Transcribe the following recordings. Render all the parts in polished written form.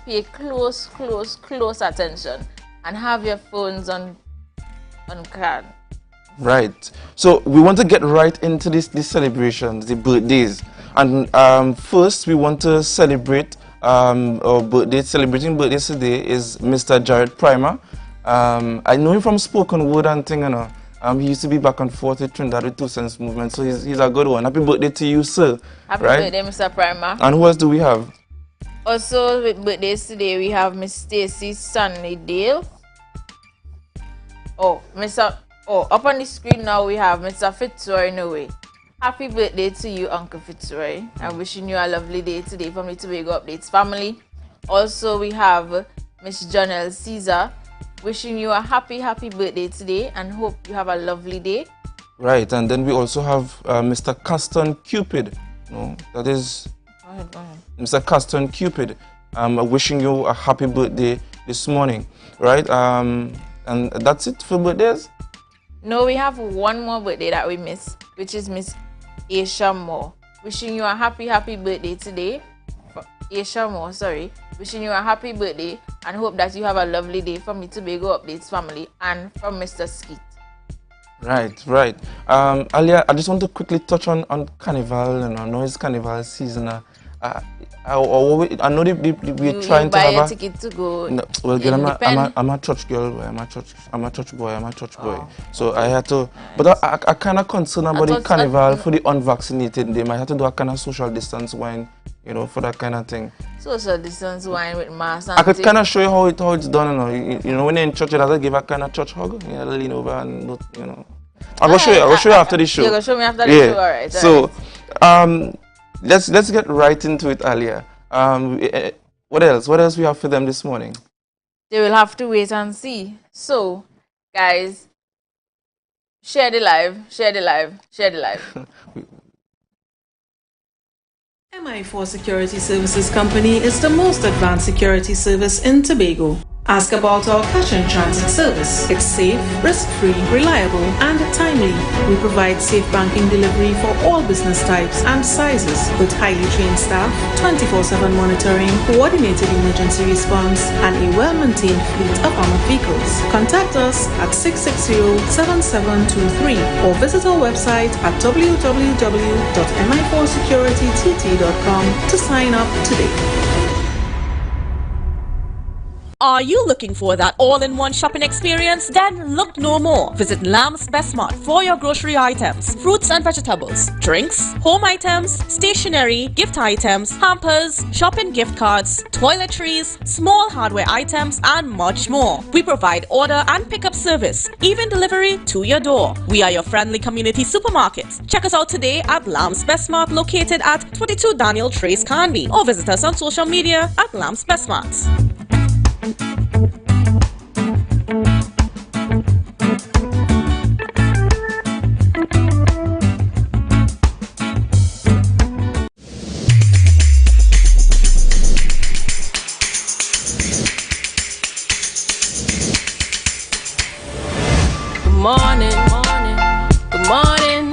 pay close attention and have your phones on card. Right. So we want to get right into these celebrations, the birthdays. And first we want to celebrate our birthday. Celebrating birthdays today is Mr. Jared Primer. I know him from spoken word and thing, you know. He used to be back and forth with Trinidad with Two Cents Movement, so he's a good one. Happy birthday to you, sir. Happy birthday, Mr. Primer. And who else do we have? Also with birthdays today, we have Miss Stacy Sunnydale. Up on the screen now we have Mr. Fitzroy Noe. Happy birthday to you, Uncle Fitzroy. I'm wishing you a lovely day today from the Tobago Updates family. Also, we have Miss Janelle Caesar. Wishing you a happy birthday today and hope you have a lovely day. Right, and then we also have Mr. Caston Cupid. No, that is... Go ahead. Mr. Caston Cupid. Wishing you a happy birthday this morning. Right, and that's it for birthdays? No, we have one more birthday that we miss, which is Miss Aisha Moore. Wishing you a happy birthday today. Aisha Moore, sorry. Wishing you a happy birthday and hope that you have a lovely day from the Tobago Updates family and from Mr. Skeet. Right. Alia, I just want to quickly touch on Carnival, and I know it's Carnival season. I know we're trying to have a ticket to go. No, well, girl, I'm a church girl. I'm a church boy. Oh, so I had to, but I kind of concerned about the Carnival for the unvaccinated. They might have to do a kind of social distance wine, you know, for that kind of thing. Social distance wine with masks. I could kind of show you how it's done. You know, when you're in church, you have to give a kind of church hug. You have to lean over and you know. I'll show you after the show. You're gonna show me after the show, all right. So, let's get right into it, Alia. What else? What else we have for them this morning? They will have to wait and see. So, guys, share the live. MI4 Security Services Company is the most advanced security service in Tobago. Ask about our cash in transit service. It's safe, risk-free, reliable, and timely. We provide safe banking delivery for all business types and sizes with highly trained staff, 24/7 monitoring, coordinated emergency response, and a well-maintained fleet of armored vehicles. Contact us at 660-7723 or visit our website at www.mi4securitytt.com to sign up today. Are you looking for that all-in-one shopping experience? Then look no more. Visit Lamb's Best Mart for your grocery items, fruits and vegetables, drinks, home items, stationery, gift items, hampers, shopping gift cards, toiletries, small hardware items, and much more. We provide order and pickup service, even delivery to your door. We are your friendly community supermarket. Check us out today at Lamb's Best Mart, located at 22 Daniel Trace Canby, or visit us on social media at Lamb's Best Mart. Good morning.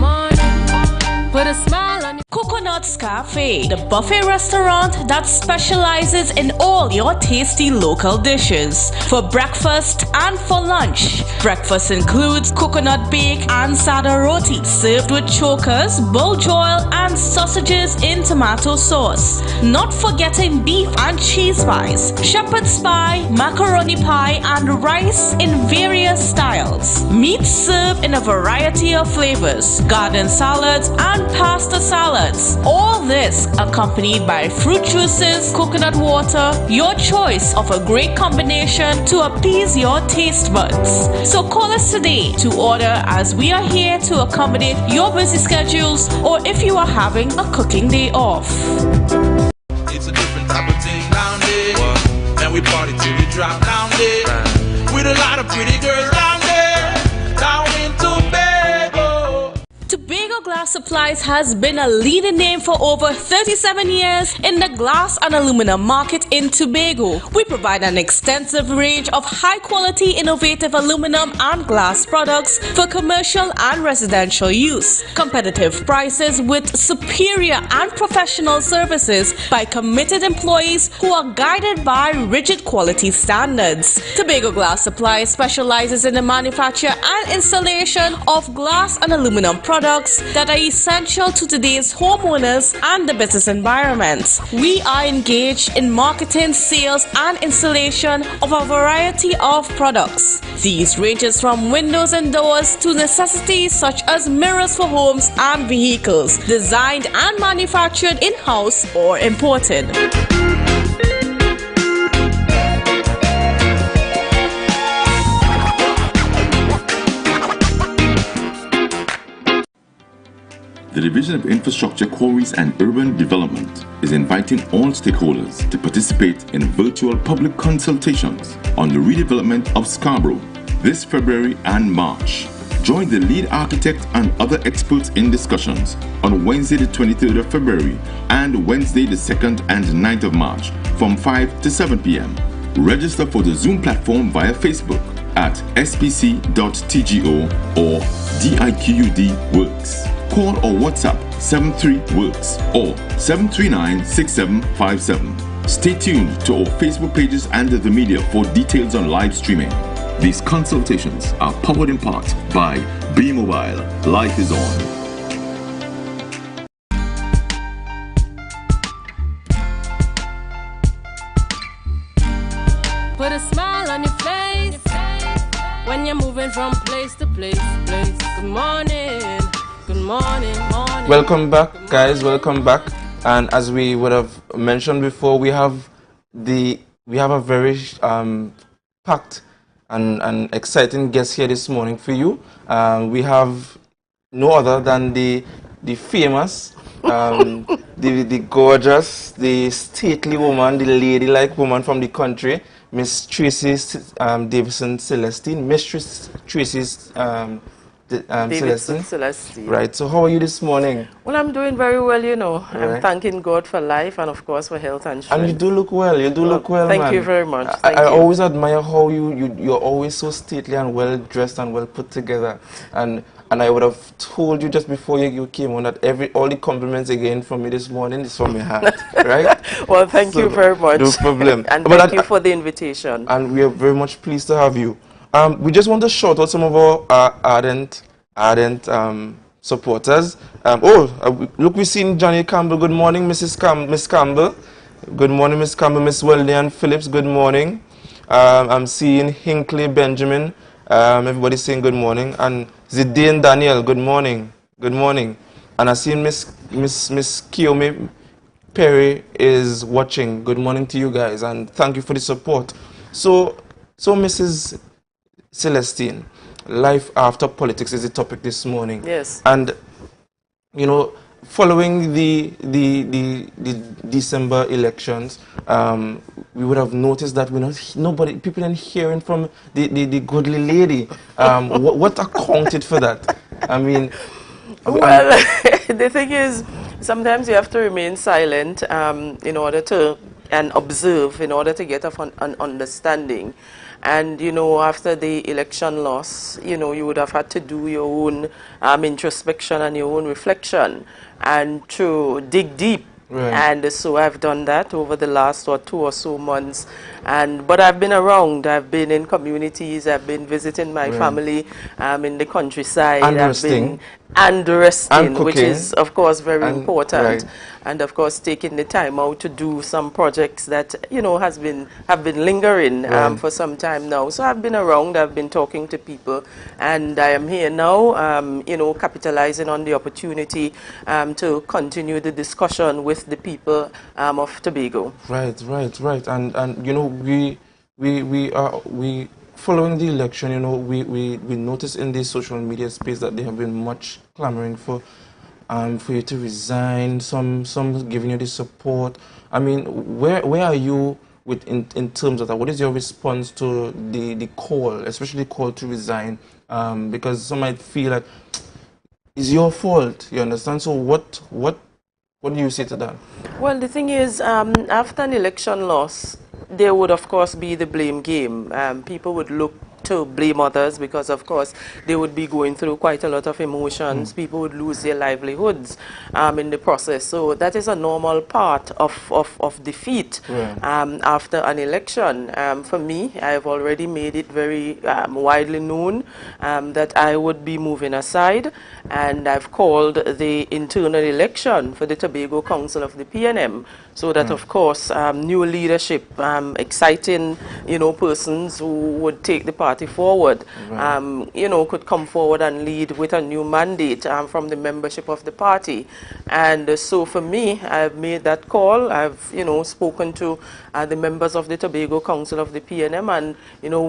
Put a smile on your Coconut's Cafe, the buffet restaurant that specializes in all your tasty local dishes. For breakfast and for lunch. Breakfast includes coconut bake and sada roti, served with chokers, bull joil, and sausages in tomato sauce. Not forgetting beef and cheese pies, shepherd's pie, macaroni pie, and rice in various styles. Meat served in a variety of flavors, garden salads, and pasta salads. All this accompanied by fruit juices, coconut water, your choice of a great combination to appease your taste buds. So call us today to order, as we are here to accommodate your busy schedules or if you are having a cooking day off. It's a different type of thing down there. Man, we party till we drop down there. With a lot of pretty girls down there. Down in Tobago. Tobago Glass Glass Supplies has been a leading name for over 37 years in the glass and aluminum market in Tobago. We provide an extensive range of high-quality, innovative aluminum and glass products for commercial and residential use. Competitive prices with superior and professional services by committed employees who are guided by rigid quality standards. Tobago Glass Supplies specializes in the manufacture and installation of glass and aluminum products that are essential to today's homeowners and the business environment. We are engaged in marketing, sales, and installation of a variety of products. These ranges from windows and doors to necessities such as mirrors for homes and vehicles, designed and manufactured in-house or imported. The Division of Infrastructure, Quarries and Urban Development is inviting all stakeholders to participate in virtual public consultations on the redevelopment of Scarborough this February and March. Join the lead architect and other experts in discussions on Wednesday the 23rd of February and Wednesday the 2nd and 9th of March from 5 to 7 p.m. Register for the Zoom platform via Facebook at spc.tgo or DIQUD Works. Call or WhatsApp 73-WORKS or 739-6757. Stay tuned to our Facebook pages and the media for details on live streaming. These consultations are powered in part by B Mobile. Life is on. Put a smile on your face when you're moving from place to place. Good morning. Good morning, morning. Welcome back, guys. Welcome back. And as we would have mentioned before, we have a very packed and exciting guest here this morning for you. We have no other than the famous, the gorgeous, the stately woman, the ladylike woman from the country, Miss Tracy Davison Celestine. Mistress Tracy Celestine. Right. So how are you this morning? Well, I'm doing very well, you know. Right. I'm thanking God for life and, of course, for health and strength. And you do look well. You do look well, thank man. you very much. I always admire how you're always so stately and well dressed and well put together. And I would have told you just before you came on that all the compliments again from me this morning is from my heart, right? Well, thank you very much. No problem. And thank you for the invitation. And we are very much pleased to have you. We just want to shout out some of our ardent supporters. Look, we've seen Johnny Campbell. Good morning, Miss Campbell. Good morning, Miss Campbell. Miss Weldian Phillips. Good morning. I'm seeing Hinckley Benjamin. Everybody's saying good morning. And Zidane Daniel. Good morning. Good morning. And I see Miss Kiyomi Perry is watching. Good morning to you guys, and thank you for the support. So Mrs. Celestine, life after politics is the topic this morning. Yes. And you know, following the December elections, we would have noticed that people aren't hearing from the godly lady. What accounted for that? I mean, well, the thing is, sometimes you have to remain silent in order to observe, in order to get an understanding. And, you know, after the election loss, you know, you would have had to do your own introspection and your own reflection and to dig deep. Right. And so I've done that over the last 2 or so months. But I've been around. I've been in communities. I've been visiting my family in the countryside. And resting, which is, of course, very important. Right. And, of course, taking the time out to do some projects that, you know, have been lingering for some time now. So I've been around. I've been talking to people. And I am here now, you know, capitalizing on the opportunity to continue the discussion with the people of Tobago. Right. And you know, we following the election, you know, we noticed in the social media space that there have been much clamoring for you to resign, some giving you the support. I mean, where are you in terms of that? What is your response to the call, especially the call to resign? Because some might feel that is your fault. You understand? So what do you say to that? Well, the thing is, after an election loss, there would, of course, be the blame game. People would look to blame others because, of course, they would be going through quite a lot of emotions. People would lose their livelihoods in the process. So that is a normal part of defeat after an election. For me, I have already made it very widely known that I would be moving aside, and I've called the internal election for the Tobago Council of the PNM, so that, of course, new leadership, exciting, persons who would take the party forward, could come forward and lead with a new mandate from the membership of the party. And so for me, I've made that call. I've, spoken to the members of the Tobago Council of the PNM, and,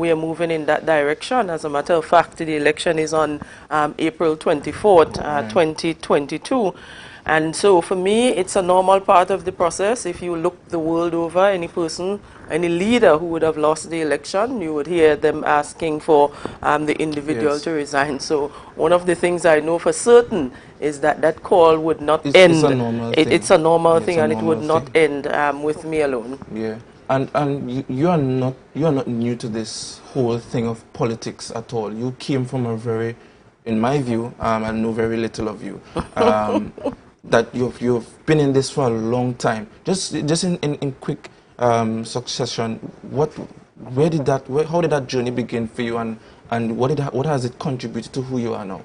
we are moving in that direction. As a matter of fact, the election is on April 24th, 2022. And so for me, it's a normal part of the process. If you look the world over, any person, any leader who would have lost the election, you would hear them asking for the individual to resign. So one of the things I know for certain is that that call would not end. It's a normal thing. It's a normal thing, and it would not end with me alone. Yeah. And you are not new to this whole thing of politics at all. You came from a very, in my view, I know very little of you. That you've been in this for a long time. Just in quick succession, how did that journey begin for you, and what has it contributed to who you are now?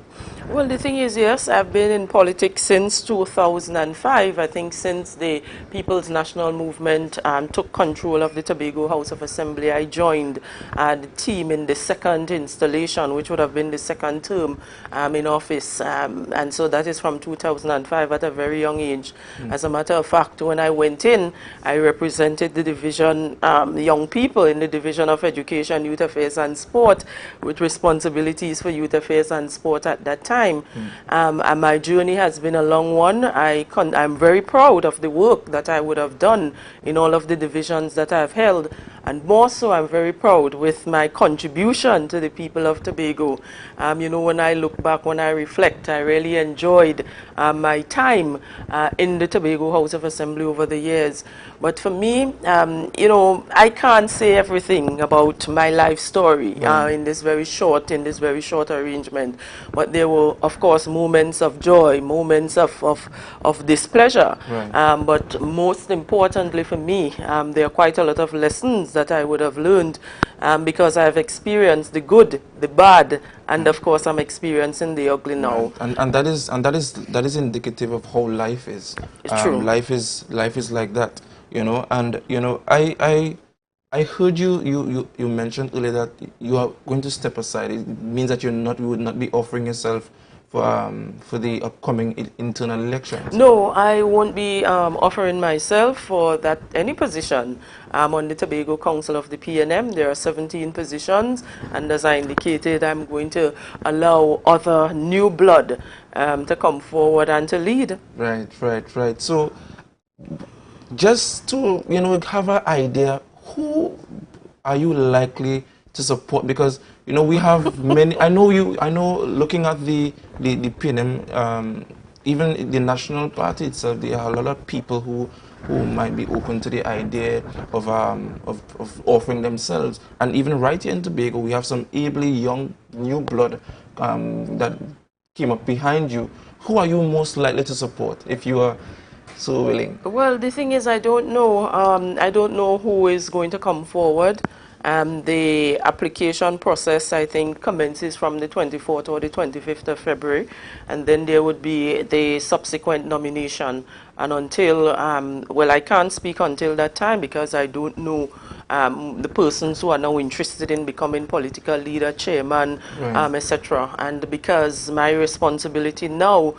Well, the thing is, yes, I've been in politics since 2005. I think since the People's National Movement took control of the Tobago House of Assembly, I joined the team in the second installation, which would have been the second term in office. And so that is from 2005 at a very young age. As a matter of fact, when I went in, I represented the division, young people in the Division of Education, Youth Affairs and Sport, with responsibilities for youth affairs and sport at that time. And my journey has been a long one. I'm very proud of the work that I would have done in all of the divisions that I've held. And more so, I'm very proud with my contribution to the people of Tobago. When I look back, when I reflect, I really enjoyed my time in the Tobago House of Assembly over the years. But for me, I can't say everything about my life story in this very short arrangement. But there were, of course, moments of joy, moments of displeasure. But most importantly for me, there are quite a lot of lessons that I would have learned because I've experienced the good, the bad, and of course I'm experiencing the ugly now. And that is indicative of how life is. It's true. Life is like that, And I heard you mentioned earlier that you are going to step aside. It means that you would not be offering yourself for the upcoming internal elections. No, I won't be offering myself for any position on the Tobago Council of the PNM. There are 17 positions, and as I indicated, I'm going to allow other new blood to come forward and to lead. Right. So, just to have an idea, who are you likely to support? Because we have many. I know looking at the PNM, even the national party itself, there are a lot of people who might be open to the idea of offering themselves. And even right here in Tobago, we have some ably young new blood that came up behind you. Who are you most likely to support if you are so willing? Well, the thing is, I don't know. I don't know who is going to come forward. The application process, I think, commences from the 24th or the 25th of February, and then there would be the subsequent nomination. And until, well, I can't speak until that time because I don't know the persons who are now interested in becoming political leader, chairman, etc. And because my responsibility now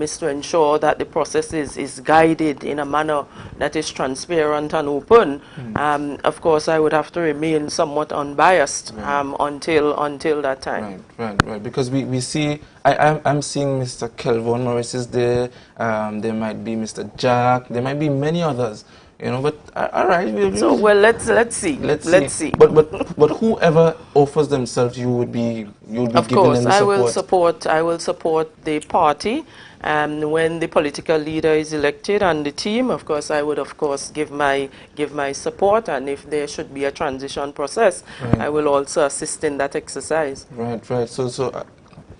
is to ensure that the process is guided in a manner that is transparent and open, of course I would have to remain somewhat unbiased until that time. Right. Because we see, I'm seeing Mr. Kelvin Morris is there, there might be Mr. Jack, there might be many others. you know. But all right, So well, let's see. Let's see. But whoever offers themselves, you'll be Of giving course, them the support. I will support the party. When the political leader is elected and the team, of course, I would of course give my support. And if there should be a transition process, Right. I will also assist in that exercise. Right. So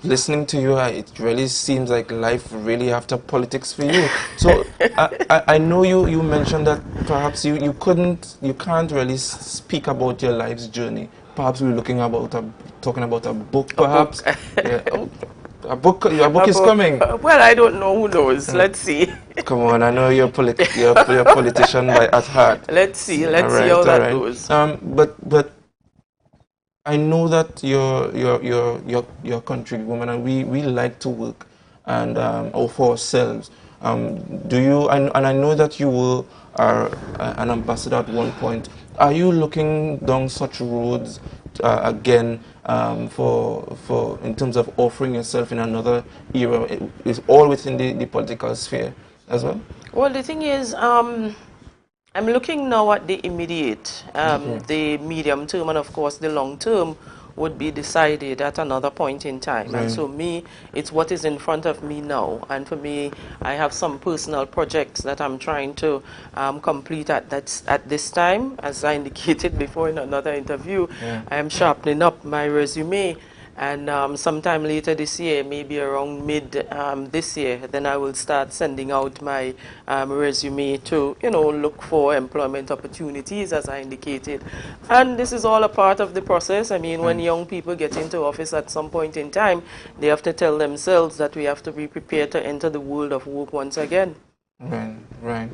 listening to you, it really seems like life really after politics for you. So I know you mentioned that perhaps you can't really speak about your life's journey. Perhaps we're talking about a book, perhaps. Yeah. Oh, a book is coming. Well, I don't know. Who knows? Let's see. Come on, I know you're a politician at heart. Let's see how that goes. But I know that you're a country woman, and we like to work and for ourselves. Do you? And I know that you were an ambassador at one point. Are you looking down such roads again for in terms of offering yourself in another era? Is all within the political sphere as well? Well, the thing is, I'm looking now at the immediate, the medium term, and of course the long term would be decided at another point in time. Right. And so it's what is in front of me now. And for me, I have some personal projects that I'm trying to complete at this time. As I indicated before in another interview, I am sharpening up my resume. And sometime later this year, maybe around mid this year, then I will start sending out my resume to, look for employment opportunities, as I indicated. And this is all a part of the process. I mean, when young people get into office at some point in time, they have to tell themselves that we have to be prepared to enter the world of work once again. Right.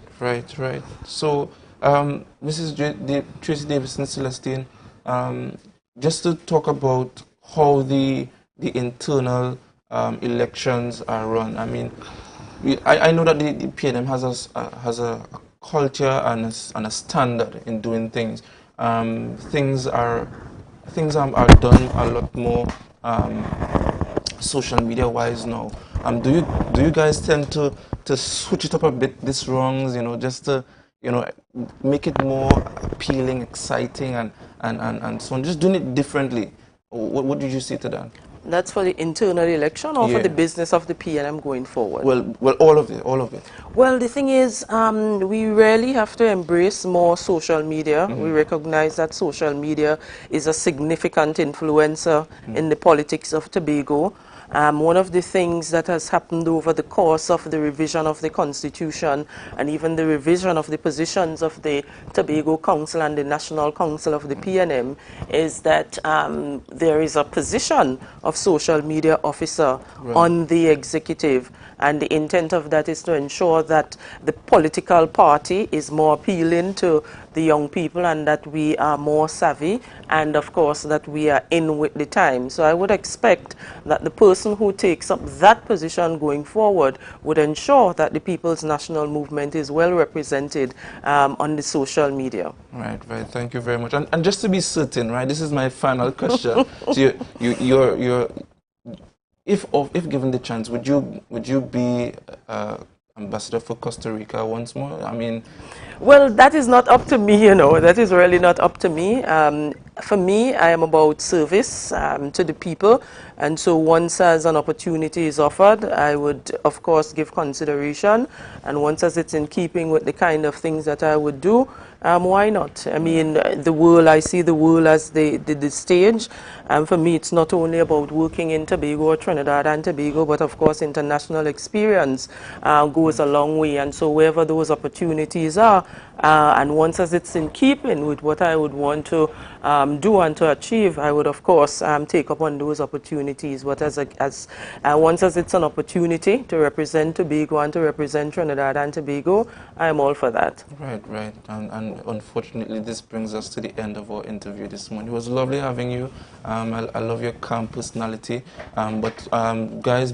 So, Mrs. Tracy Davison Celestine, just to talk about how the internal elections are run. I mean, I know that the PNM has a culture and a standard in doing things. Things are done a lot more social media wise now. Do you guys tend to switch it up a bit, these wrongs, just to make it more appealing, exciting, and so on, just doing it differently? What did you say to that? That's for the internal election or for the business of the PNM going forward? Well, all of it. Well, the thing is, we really have to embrace more social media. We recognize that social media is a significant influencer in the politics of Tobago. One of the things that has happened over the course of the revision of the Constitution and even the revision of the positions of the Tobago Council and the National Council of the PNM is that there is a position of social media officer on the executive, and the intent of that is to ensure that the political party is more appealing to the young people and that we are more savvy, and of course that we are in with the time. So I would expect that the person who takes up that position going forward would ensure that the People's National Movement is well represented on the social media. Right. Thank you very much. And just to be certain, right, this is my final question. So you're if given the chance, would you be ambassador for Costa Rica once more? I mean, well, that is not up to me, That is really not up to me. For me, I am about service to the people. And so once as an opportunity is offered, I would, of course, give consideration. And once as it's in keeping with the kind of things that I would do, why not? I mean, I see the world as the stage. And for me, it's not only about working in Tobago or Trinidad and Tobago, but of course, international experience goes a long way. And so wherever those opportunities are, and once as it's in keeping with what I would want to do and to achieve, I would of course take up on those opportunities. But once as it's an opportunity to represent Tobago and to represent Trinidad and Tobago, I am all for that. Right. And unfortunately, this brings us to the end of our interview this morning. It was lovely having you. I love your calm personality. But guys,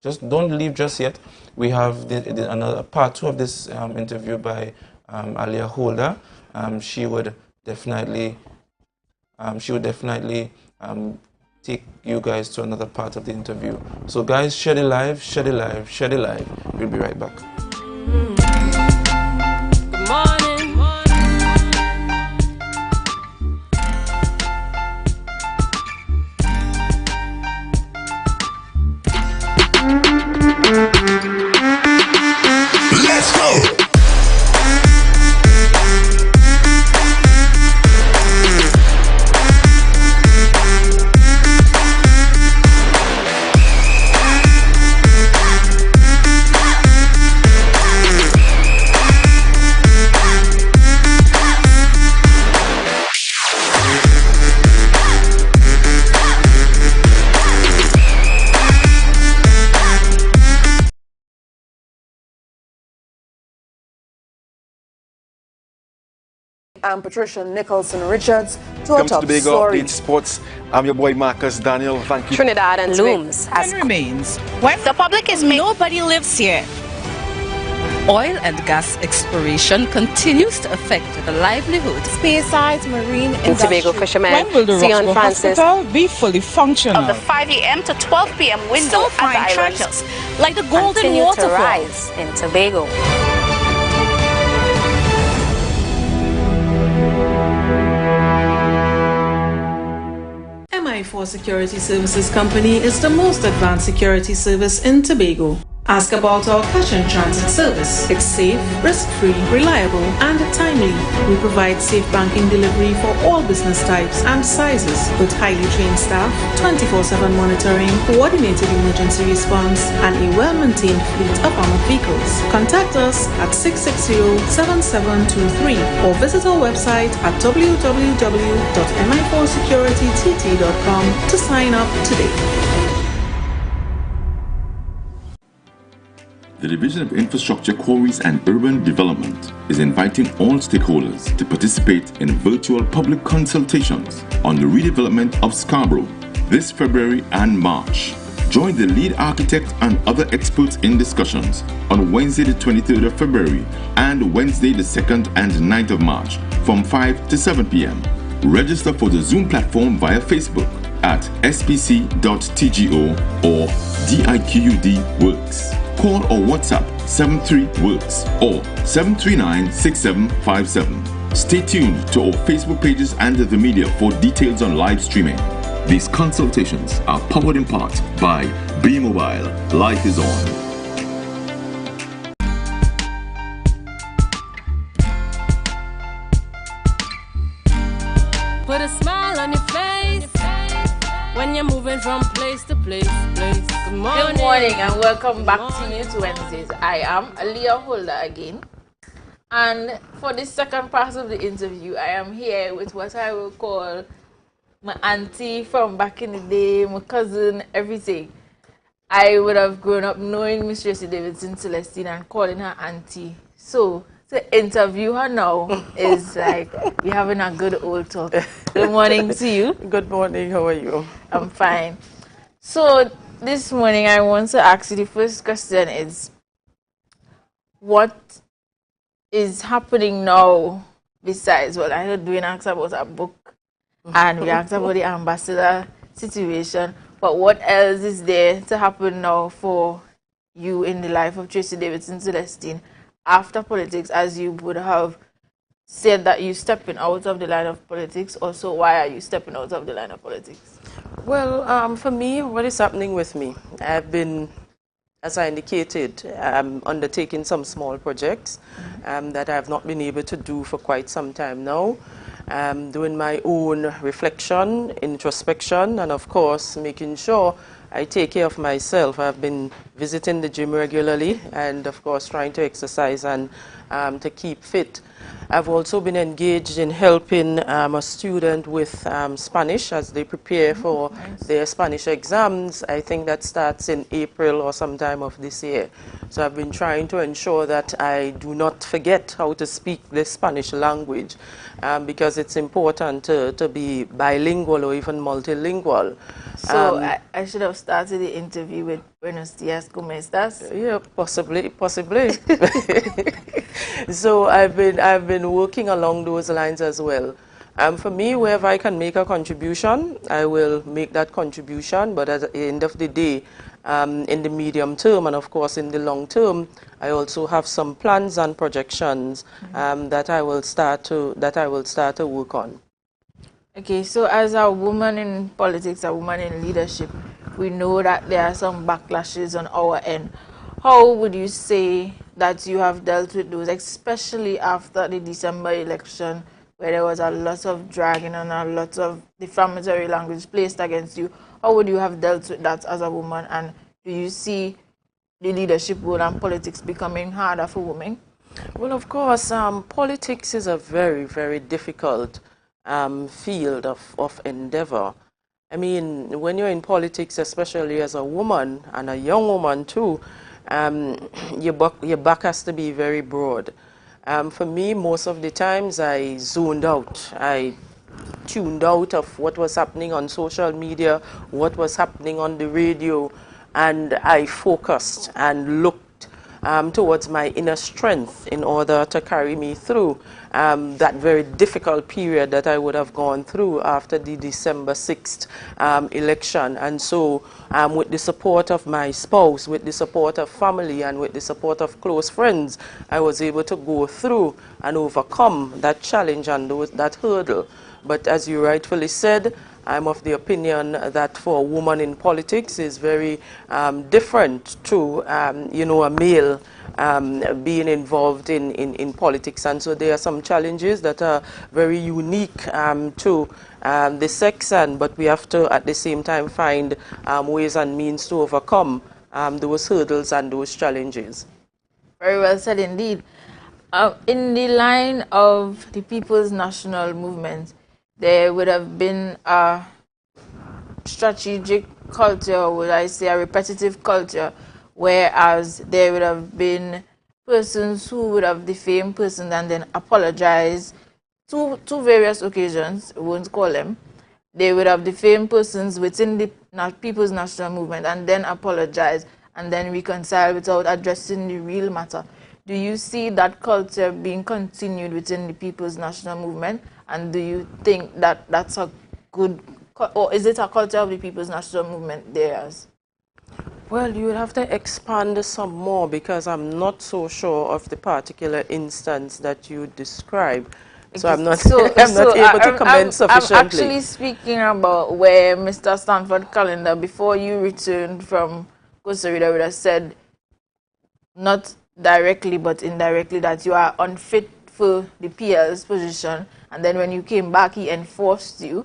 just don't leave just yet. We have another part 2 of this interview by Alia Holder. She would definitely take you guys to another part of the interview. So guys, share the live. We'll be right back. Good morning. I'm Patricia Nicholson-Richards to our Comes top to Tobago story. Update Sports. I'm your boy Marcus Daniel. Thank you. Trinidad and looms as remains when the public is nobody lives here. Oil and gas exploration continues to affect the livelihood. Spearside's marine industry. Tobago fishermen When will the Sion Roxborough Francis Hospital be fully functional? Of the 5 a.m. to 12 p.m. window Still find at the island treasures like the Golden continue to Waterfall. rise in Tobago. MI4 Security Services Company is the most advanced security service in Tobago. Ask about our cash and transit service. It's safe, risk-free, reliable, and timely. We provide safe banking delivery for all business types and sizes with highly trained staff, 24/7 monitoring, coordinated emergency response, and a well-maintained fleet of armored vehicles. Contact us at 660-7723 or visit our website at www.mi4securitytt.com to sign up today. The Division of Infrastructure, Quarries and Urban Development is inviting all stakeholders to participate in virtual public consultations on the redevelopment of Scarborough this February and March. Join the lead architect and other experts in discussions on Wednesday the 23rd of February and Wednesday the 2nd and 9th of March from 5 to 7 p.m. Register for the Zoom platform via Facebook at spc.tgo or DIQUD Works. Call or WhatsApp 73-WORKS or 739-6757. Stay tuned to our Facebook pages and the media for details on live streaming. These consultations are powered in part by B-Mobile. Life is on. Put a smile on your face when you're moving from place to place. Good morning. Good morning and welcome back to News Wednesdays. I am Aliyah Holder again. And for this second part of the interview, I am here with what I will call my auntie from back in the day, my cousin, everything. I would have grown up knowing Miss Tracy Davidson Celestine and calling her auntie. So to interview her now is like we're having a good old talk. Good morning to you. Good morning. How are you? I'm fine. So this morning I want to ask you, the first question is, what is happening now besides, well, I know we asked about a book and we asked about the ambassador situation, but what else is there to happen now for you in the life of Tracy Davidson Celestine after politics, as you would have said that you're stepping out of the line of politics? Also, why are you stepping out of the line of politics? Well, for me, what is happening with me? I've been, as I indicated, undertaking some small projects that I have not been able to do for quite some time now. Doing my own reflection, introspection, and of course, making sure I take care of myself. I've been visiting the gym regularly and, of course, trying to exercise and to keep fit. I've also been engaged in helping a student with Spanish as they prepare for their Spanish exams. I think that starts in April or sometime of this year. So I've been trying to ensure that I do not forget how to speak the Spanish language because it's important to be bilingual or even multilingual. So I should have started the interview with Buenos Dias, ¿Cómo estás? Yeah, possibly. So I've been working along those lines as well. For me, wherever I can make a contribution, I will make that contribution. But at the end of the day, in the medium term and of course in the long term, I also have some plans and projections that I will start to work on. Okay, so as a woman in politics, a woman in leadership, we know that there are some backlashes on our end. How would you say that you have dealt with those, especially after the December election, where there was a lot of dragging and a lot of defamatory language placed against you? How would you have dealt with that as a woman? And do you see the leadership role and politics becoming harder for women? Well, of course, politics is a very, very difficult field of endeavor. I mean, when you're in politics, especially as a woman and a young woman too, your back has to be very broad. For me, most of the times I zoned out. I tuned out of what was happening on social media, what was happening on the radio, and I focused and looked towards my inner strength in order to carry me through that very difficult period that I would have gone through after the December 6th election. And so with the support of my spouse, with the support of family, and with the support of close friends, I was able to go through and overcome that challenge and that hurdle. But as you rightfully said, I'm of the opinion that for a woman in politics is very different to, you know, a male being involved in politics. And so there are some challenges that are very unique to the sex, but we have to at the same time find ways and means to overcome those hurdles and those challenges. Very well said indeed. In the line of the People's National Movement, there would have been a strategic culture, or would I say a repetitive culture, whereas there would have been persons who would have defamed persons and then apologize to various occasions, we won't call them. They would have defamed persons within the People's National Movement and then apologize and then reconcile without addressing the real matter. Do you see that culture being continued within the People's National Movement? And do you think that that's a good, or is it a culture of the People's National Movement theirs? Well, you would have to expand some more, because I'm not so sure of the particular instance that you describe. So I'm not, I'm not able to comment sufficiently. I'm actually speaking about where Mr. Stanford Callender, before you returned from Costa Rica, would have said, not directly but indirectly, that you are unfit for the PL's position, and then when you came back he enforced you.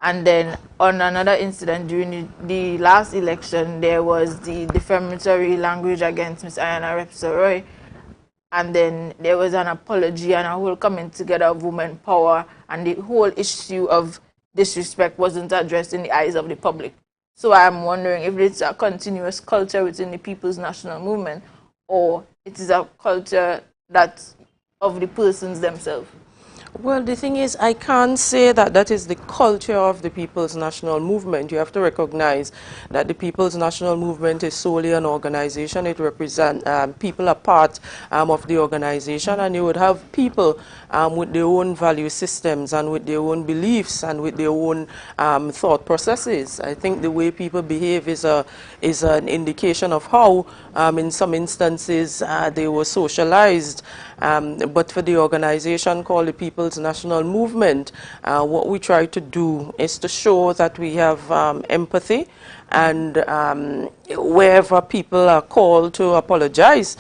And then on another incident during the last election, there was the defamatory language against Ms. Ayana Repsoroy, and then there was an apology and a whole coming together of women power, and the whole issue of disrespect wasn't addressed in the eyes of the public. So I'm wondering if it's a continuous culture within the People's National Movement, or it is a culture that's of the persons themselves. Well, the thing is, I can't say that that is the culture of the People's National Movement. You have to recognize that the People's National Movement is solely an organization. It represents people are part of the organization, and you would have people with their own value systems and with their own beliefs and with their own thought processes. I think the way people behave is an indication of how, in some instances, they were socialized. But for the organization called the People's National Movement, what we try to do is to show that we have empathy, and wherever people are called to apologize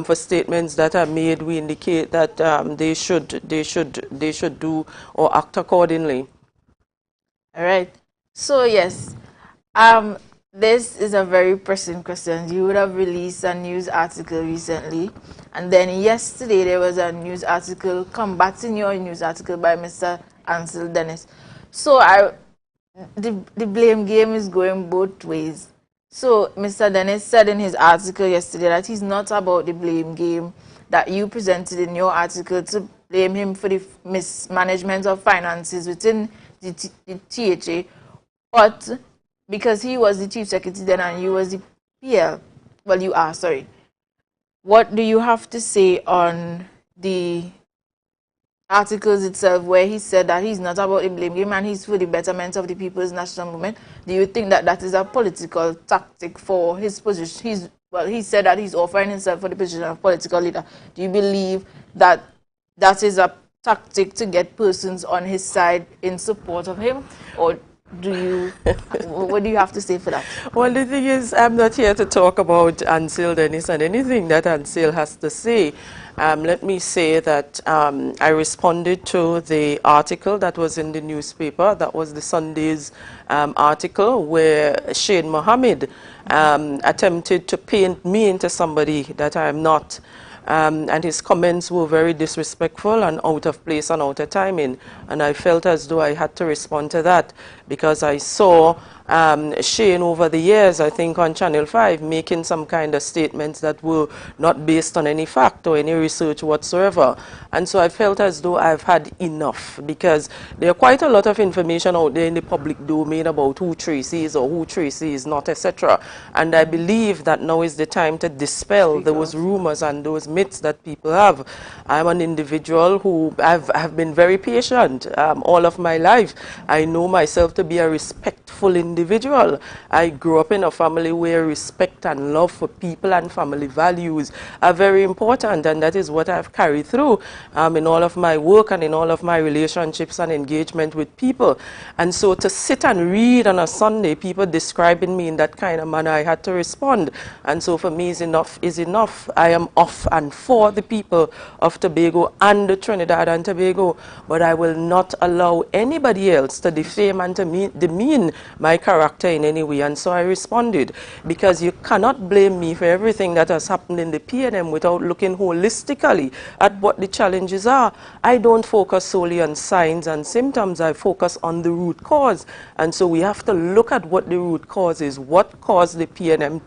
for statements that are made, we indicate that they should do or act accordingly. All right. So yes, this is a very pressing question. You would have released a news article recently, and then yesterday there was a news article combating your news article by Mr. Ansel Dennis. So the blame game is going both ways. So Mr. Dennis said in his article yesterday that he's not about the blame game that you presented in your article to blame him for the mismanagement of finances within the THA, but because he was the chief secretary then and you was the PL. Well, you are, sorry. What do you have to say on the articles itself where he said that he's not about the blame game and he's for the betterment of the People's National Movement? Do you think that that is a political tactic for his position? He said that he's offering himself for the position of political leader. Do you believe that that is a tactic to get persons on his side in support of him? Or do you, what do you have to say for that? Well, the thing is, I'm not here to talk about Ansel Dennis and anything that Ansel has to say. Let me say that I responded to the article that was in the newspaper. That was the Sunday's article where Shane Mohammed attempted to paint me into somebody that I am not. And his comments were very disrespectful and out of place and out of timing. And I felt as though I had to respond to that because I saw Shane over the years, I think on Channel 5, making some kind of statements that were not based on any fact or any research whatsoever. And so I felt as though I've had enough, because there are quite a lot of information out there in the public domain about who Tracy is or who Tracy is not, etc. And I believe that now is the time to dispel those rumors and those myths that people have. I'm an individual who have been very patient all of my life. I know myself to be a respectful individual. I grew up in a family where respect and love for people and family values are very important, and that is what I've carried through in all of my work and in all of my relationships and engagement with people. And so to sit and read on a Sunday, people describing me in that kind of manner, I had to respond. And so for me, enough is enough. I am off and for the people of Tobago and Trinidad and Tobago, but I will not allow anybody else to defame and to demean my character in any way. And so I responded, because you cannot blame me for everything that has happened in the PNM without looking holistically at what the challenges are. I don't focus solely on signs and symptoms. I focus on the root cause. And so we have to look at what the root cause is. What caused the PNM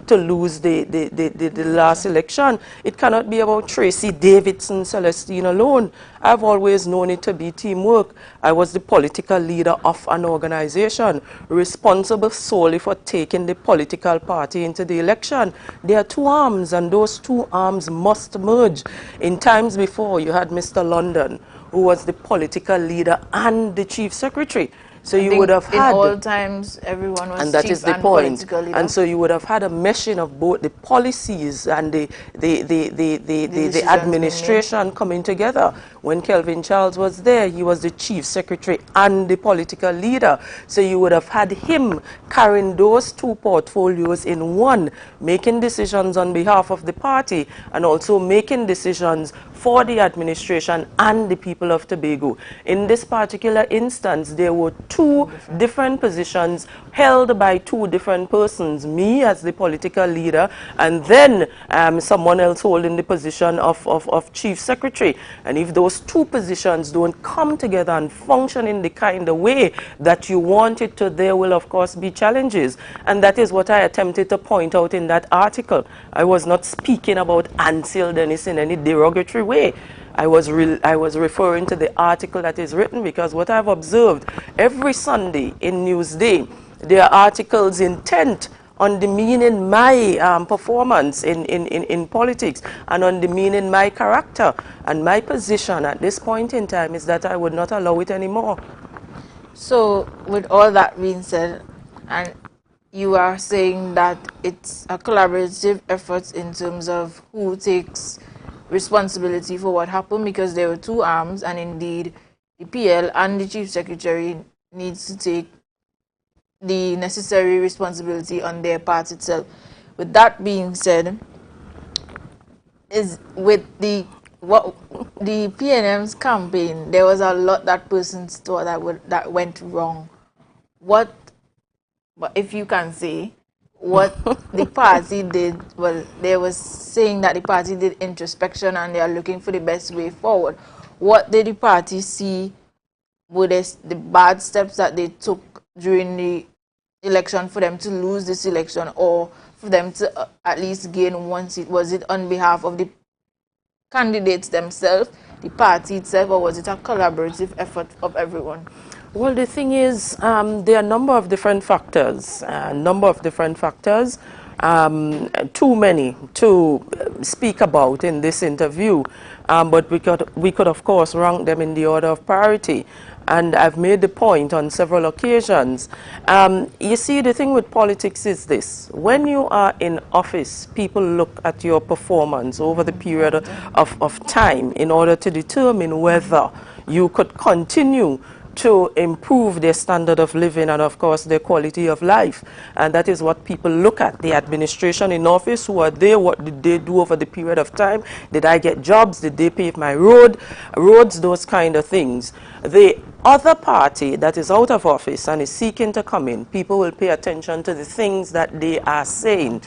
to lose the last election? It cannot be about Tracy Davidson Celestine alone. I've always known it to be teamwork. I was the political leader of an organization responsible solely for taking the political party into the election. There are two arms, and those two arms must merge. In times before, you had Mr. London, who was the political leader and the chief secretary. So you would have had, in all times, everyone was and that chief is the and point. political leader. And so you would have had a meshing of both the policies and the administration coming together. When Kelvin Charles was there, he was the chief secretary and the political leader. So you would have had him carrying those two portfolios in one, making decisions on behalf of the party and also making decisions for the administration and the people of Tobago. In this particular instance, there were two different positions held by two different persons, me as the political leader and then someone else holding the position of chief secretary. And if those two positions don't come together and function in the kind of way that you want it to, there will of course be challenges. And that is what I attempted to point out in that article. I was not speaking about Ansel Dennis in any derogatory way. I was referring to the article that is written, because what I've observed every Sunday in Newsday, there are articles intent on demeaning my performance in politics and on demeaning my character. And my position at this point in time is that I would not allow it anymore. So with all that being said, and you are saying that it's a collaborative effort in terms of who takes responsibility for what happened, because there were two arms, and indeed the PL and the chief secretary needs to take the necessary responsibility on their part itself. With that being said, is with the PNM's campaign, there was a lot that persons thought that went wrong. What, if you can say, what the party did? Well, they was saying that the party did introspection and they are looking for the best way forward. What did the party see were the bad steps that they took during the election for them to lose this election, or for them to at least gain one seat? Was it on behalf of the candidates themselves, the party itself, or was it a collaborative effort of everyone? Well, the thing is, there are a number of different factors, too many to speak about in this interview, but we could of course rank them in the order of priority. And I've made the point on several occasions. You see, the thing with politics is this: when you are in office, people look at your performance over the period of time in order to determine whether you could continue to improve their standard of living and of course their quality of life. And that is what people look at. The administration in office, who are they? What did they do over the period of time? Did I get jobs? Did they pave my roads? Those kind of things. The other party that is out of office and is seeking to come in, people will pay attention to the things that they are saying.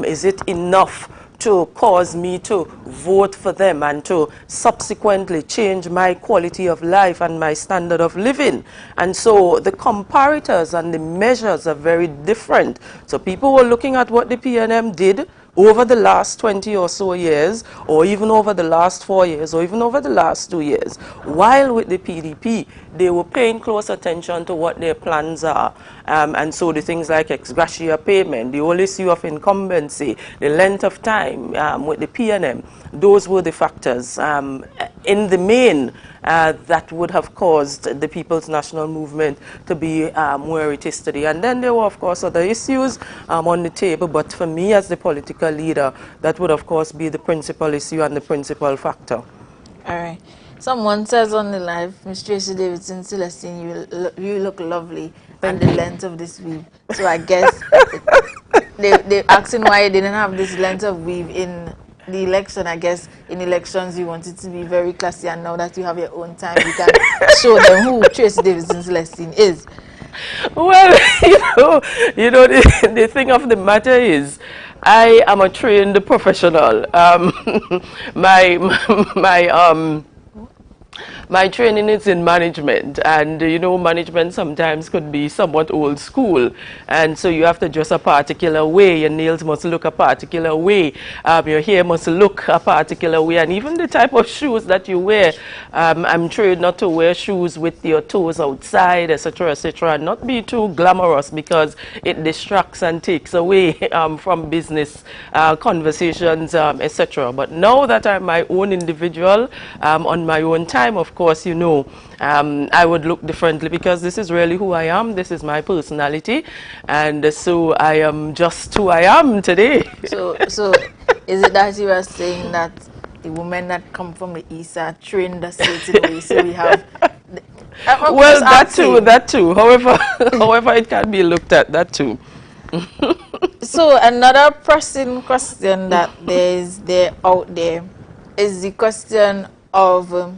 Is it enough to cause me to vote for them and to subsequently change my quality of life and my standard of living. And so the comparators and the measures are very different. So people were looking at what the PNM did over the last 20 or so years, or even over the last 4 years, or even over the last 2 years. While with the PDP, they were paying close attention to what their plans are. And so the things like ex gratia payment, the whole issue of incumbency, the length of time with the PNM, those were the factors in the main that would have caused the People's National Movement to be where it is today. And then there were, of course, other issues on the table, but for me as the political leader, that would, of course, be the principal issue and the principal factor. All right. Someone says on the live, Ms. Tracy Davidson Celestine, you look lovely, and the length of this weave. So I guess they're asking why you didn't have this length of weave in the election. I guess in elections you wanted to be very classy, and now that you have your own time, you can show them who Tracy Davidson Celestine is. Well, the thing of the matter is, I am a trained professional. My training is in management, and management sometimes could be somewhat old school, and so you have to dress a particular way, your nails must look a particular way, your hair must look a particular way, and even the type of shoes that you wear. I'm trained not to wear shoes with your toes outside, etc., etc., and not be too glamorous because it distracts and takes away from business conversations, etc. But now that I'm my own individual, on my own time, of course, I would look differently because this is really who I am. This is my personality, and so I am just who I am today. So is it that you are saying that the women that come from the east are trained a certain way, so we have... Well, that too. However it can be looked at, that too. So another pressing question that is out there is the question of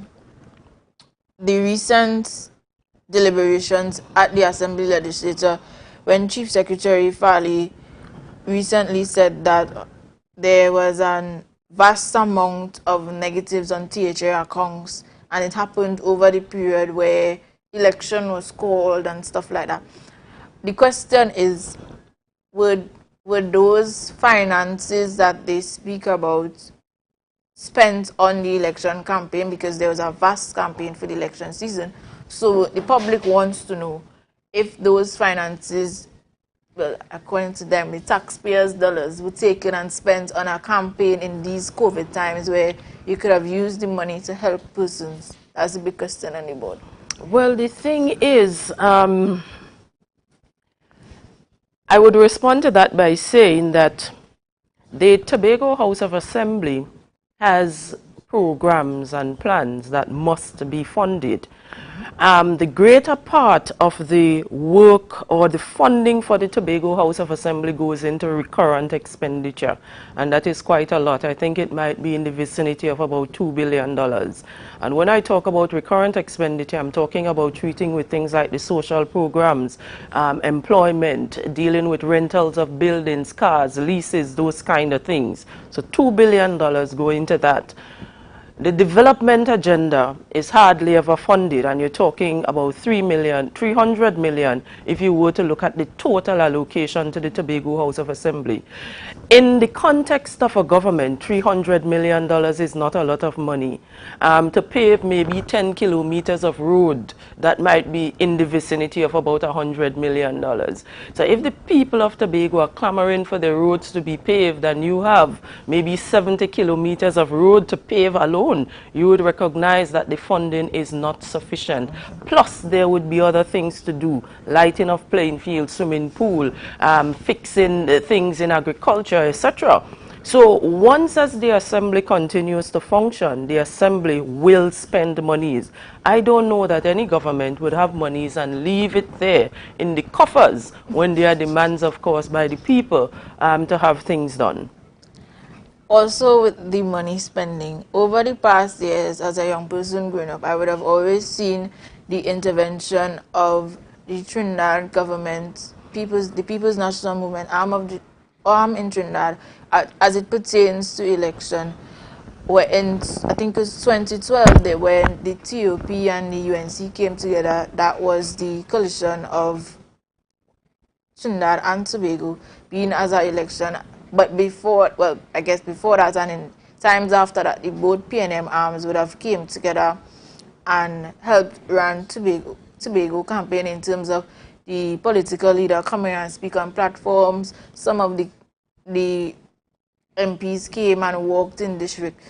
the recent deliberations at the Assembly Legislature, when Chief Secretary Farley recently said that there was a vast amount of negatives on THA accounts, and it happened over the period where election was called and stuff like that. The question is, would those finances that they speak about spent on the election campaign, because there was a vast campaign for the election season? So the public wants to know if those finances, well, according to them, the taxpayers' dollars were taken and spent on a campaign in these COVID times where you could have used the money to help persons. That's a big question on the board. Well, the thing is, I would respond to that by saying that the Tobago House of Assembly has programs and plans that must be funded. The greater part of the work or the funding for the Tobago House of Assembly goes into recurrent expenditure, and that is quite a lot. I think it might be in the vicinity of about $2 billion. And when I talk about recurrent expenditure, I'm talking about treating with things like the social programs, employment, dealing with rentals of buildings, cars, leases, those kind of things. So $2 billion go into that. The development agenda is hardly ever funded, and you're talking about 300 million if you were to look at the total allocation to the Tobago House of Assembly. In the context of a government, $300 million is not a lot of money. To pave maybe 10 kilometers of road, that might be in the vicinity of about $100 million. So if the people of Tobago are clamoring for the roads to be paved, and you have maybe 70 kilometers of road to pave alone, you would recognize that the funding is not sufficient. Plus, there would be other things to do, lighting of playing fields, swimming pool, fixing things in agriculture, etc. So once as the Assembly continues to function, the Assembly will spend monies. I don't know that any government would have monies and leave it there in the coffers when there are demands, of course, by the people to have things done. Also, with the money spending, over the past years, as a young person growing up, I would have always seen the intervention of the Trinidad government, the People's National Movement, arm of the in Trinidad, as it pertains to election, where in, I think it was 2012, when the TOP and the UNC came together, that was the coalition of Trinidad and Tobago being as an election. But before, well, I guess before that and in times after that, the both PNM arms would have came together and helped run Tobago campaign in terms of the political leader coming and speak on platforms. Some of the MPs came and walked in district.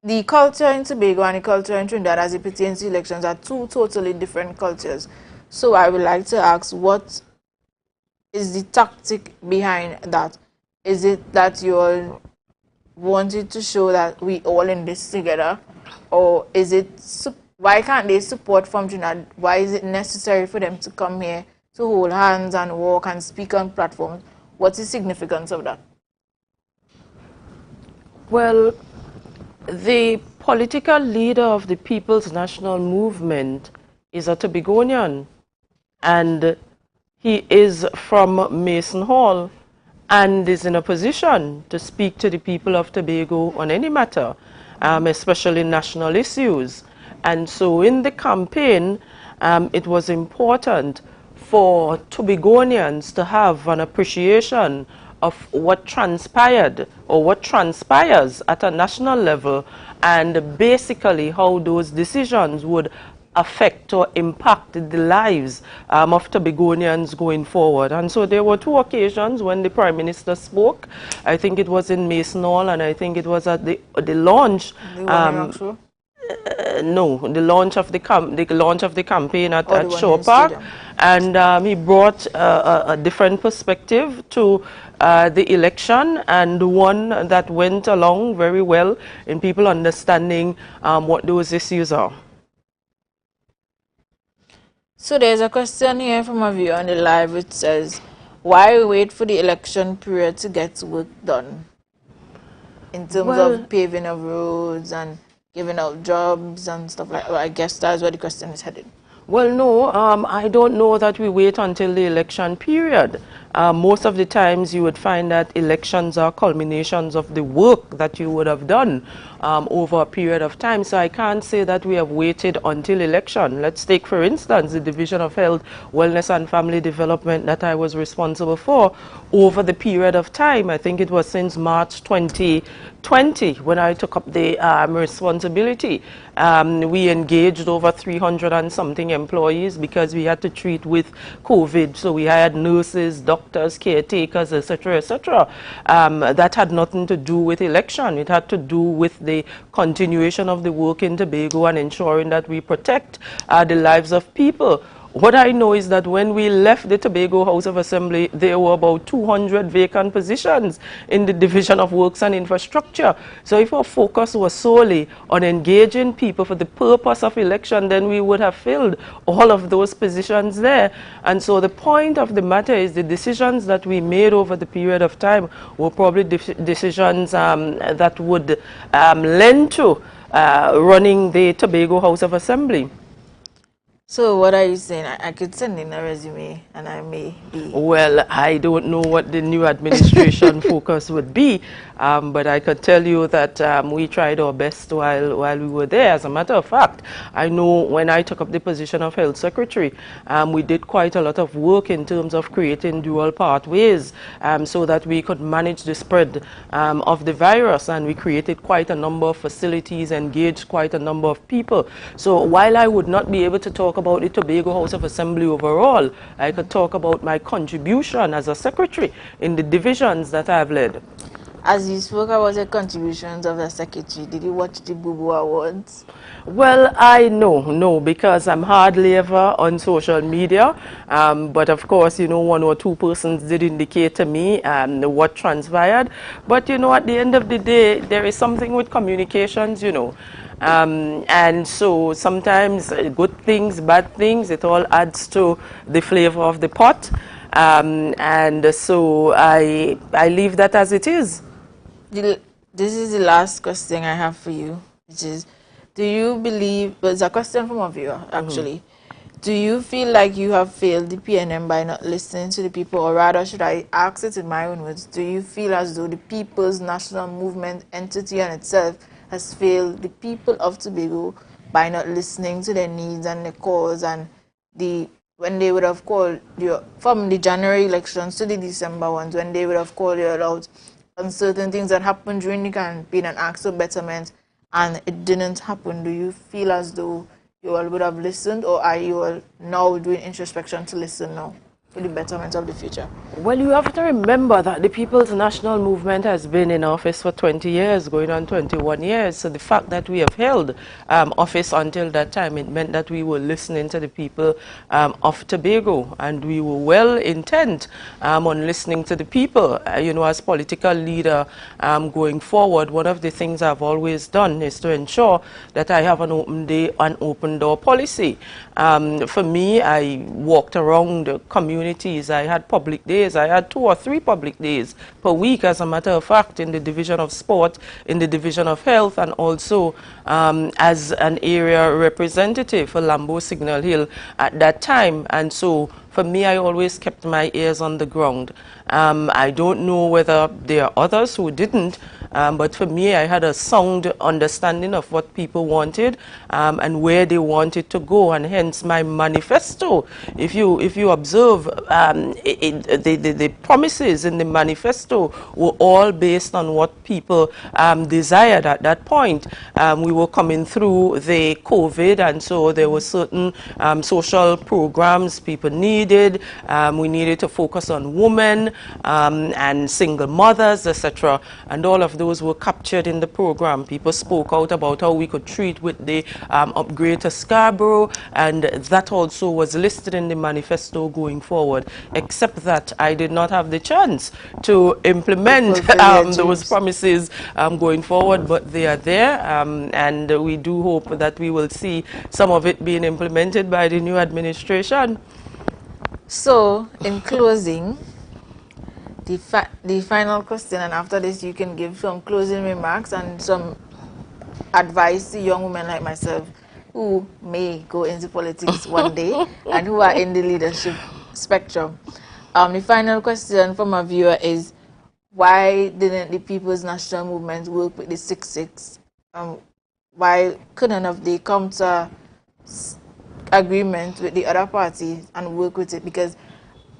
The culture in Tobago and the culture in Trinidad as it pertains to elections are two totally different cultures. So I would like to ask, what is the tactic behind that? Is it that you all wanted to show that we all in this together? Or is it, why can't they support from Trinidad? Why is it necessary for them to come here to hold hands and walk and speak on platforms? What's the significance of that? Well, the political leader of the People's National Movement is a Tobagonian, and he is from Mason Hall and is in a position to speak to the people of Tobago on any matter, especially national issues. And so in the campaign, it was important for Tobagonians to have an appreciation of what transpired or what transpires at a national level, and basically how those decisions would affect or impact the lives of Tobagonians going forward. And so there were two occasions when the Prime Minister spoke. I think it was in Mason Hall, and I think it was at the launch. No, the launch of the campaign at Shore Park, and he brought a different perspective to the election, and one that went along very well in people understanding what those issues are. So there's a question here from a viewer on the live which says, why wait for the election period to get work done in terms of paving of roads and giving out jobs and stuff like that? Well, I guess that's where the question is headed. Well, no, I don't know that we wait until the election period. Most of the times you would find that elections are culminations of the work that you would have done over a period of time. So I can't say that we have waited until election. Let's take, for instance, the Division of Health, Wellness and Family Development that I was responsible for over the period of time. I think it was since March 2020 when I took up the responsibility. We engaged over 300 and something employees because we had to treat with COVID. So we had nurses, doctors, caretakers, etc., etc. That had nothing to do with election. It had to do with the continuation of the work in Tobago and ensuring that we protect the lives of people. What I know is that when we left the Tobago House of Assembly, there were about 200 vacant positions in the Division of Works and Infrastructure. So if our focus was solely on engaging people for the purpose of election, then we would have filled all of those positions there. And so the point of the matter is the decisions that we made over the period of time were probably decisions that would lend to running the Tobago House of Assembly. So what are you saying? I could send in a resume and I may be... Well, I don't know what the new administration focus would be, but I could tell you that we tried our best while we were there. As a matter of fact, I know when I took up the position of Health Secretary, we did quite a lot of work in terms of creating dual pathways so that we could manage the spread of the virus, and we created quite a number of facilities, engaged quite a number of people. So while I would not be able to talk about the Tobago House of Assembly overall, I could talk about my contribution as a secretary in the divisions that I've led. As you spoke about the contributions of the secretary, did you watch the Boo Boo Awards? Well, I no, because I'm hardly ever on social media. But of course, you know, one or two persons did indicate to me what transpired. But, you know, at the end of the day, there is something with communications, you know. And so sometimes good things, bad things, it all adds to the flavor of the pot. And so I leave that as it is. This is the last question I have for you, which is, do you believe, well, it's a question from a viewer, actually. Do you feel like you have failed the PNM by not listening to the people, or rather, should I ask it in my own words, do you feel as though the People's National Movement entity on itself has failed the people of Tobago by not listening to their needs and their calls, and when they would have called you from the January elections to the December ones, when they would have called you out on certain things that happened during the campaign and asked for betterment, and it didn't happen? Do you feel as though you all would have listened, or are you all now doing introspection to listen now for the betterment of the future? Well, you have to remember that the People's National Movement has been in office for 20 years, going on 21 years. So the fact that we have held office until that time, it meant that we were listening to the people of Tobago, and we were well intent on listening to the people. You know, as political leader going forward, one of the things I've always done is to ensure that I have an open day and open door policy. For me, I walked around the communities. I had public days. I had 2 or 3 public days per week, as a matter of fact, in the division of sport, in the division of health, and also as an area representative for Lambo Signal Hill at that time. And so for me, I always kept my ears on the ground. I don't know whether there are others who didn't, but for me, I had a sound understanding of what people wanted and where they wanted to go, and hence my manifesto. If you observe, the promises in the manifesto were all based on what people desired at that point. We were coming through the COVID, and so there were certain social programs people needed. We needed to focus on women and single mothers, etc. And all of those were captured in the program. People spoke out about how we could treat with the upgrade to Scarborough, and that also was listed in the manifesto going forward, except that I did not have the chance to implement those promises going forward, but they are there, and we do hope that we will see some of it being implemented by the new administration. So, in closing, the final question, and after this you can give some closing remarks and some advice to young women like myself who may go into politics one day and who are in the leadership spectrum. The final question from a viewer is, why didn't the People's National Movement work with the 6-6? Why couldn't have they come to agreement with the other parties and work with it? Because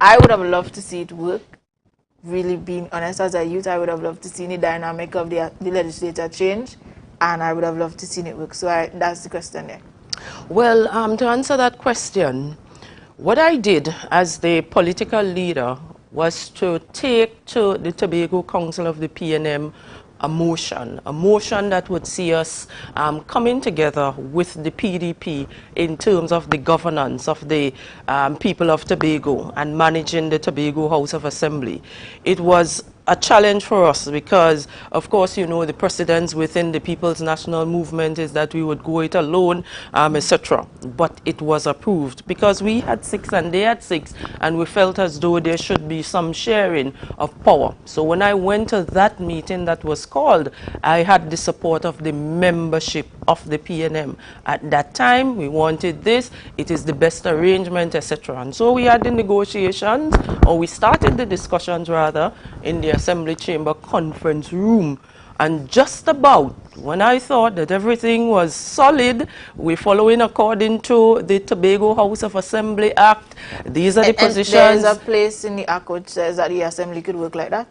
I would have loved to see it work. Really, being honest, as a youth, I would have loved to see the dynamic of the legislature change, and I would have loved to see it work. So that's the question there. Well, to answer that question, what I did as the political leader was to take to the Tobago Council of the PNM a motion that would see us coming together with the PDP in terms of the governance of the people of Tobago and managing the Tobago House of Assembly. It was a challenge for us because, of course, you know, the precedence within the People's National Movement is that we would go it alone, etc. But it was approved because we had 6 and they had 6, and we felt as though there should be some sharing of power. So when I went to that meeting that was called, I had the support of the membership of the PNM. At that time, we wanted this, it is the best arrangement, etc. And so we had the negotiations, or we started the discussions rather, in the Assembly Chamber conference room. And just about when I thought that everything was solid, we're following according to the Tobago House of Assembly Act. These are the positions. There is a place in the Act which says that the Assembly could work like that?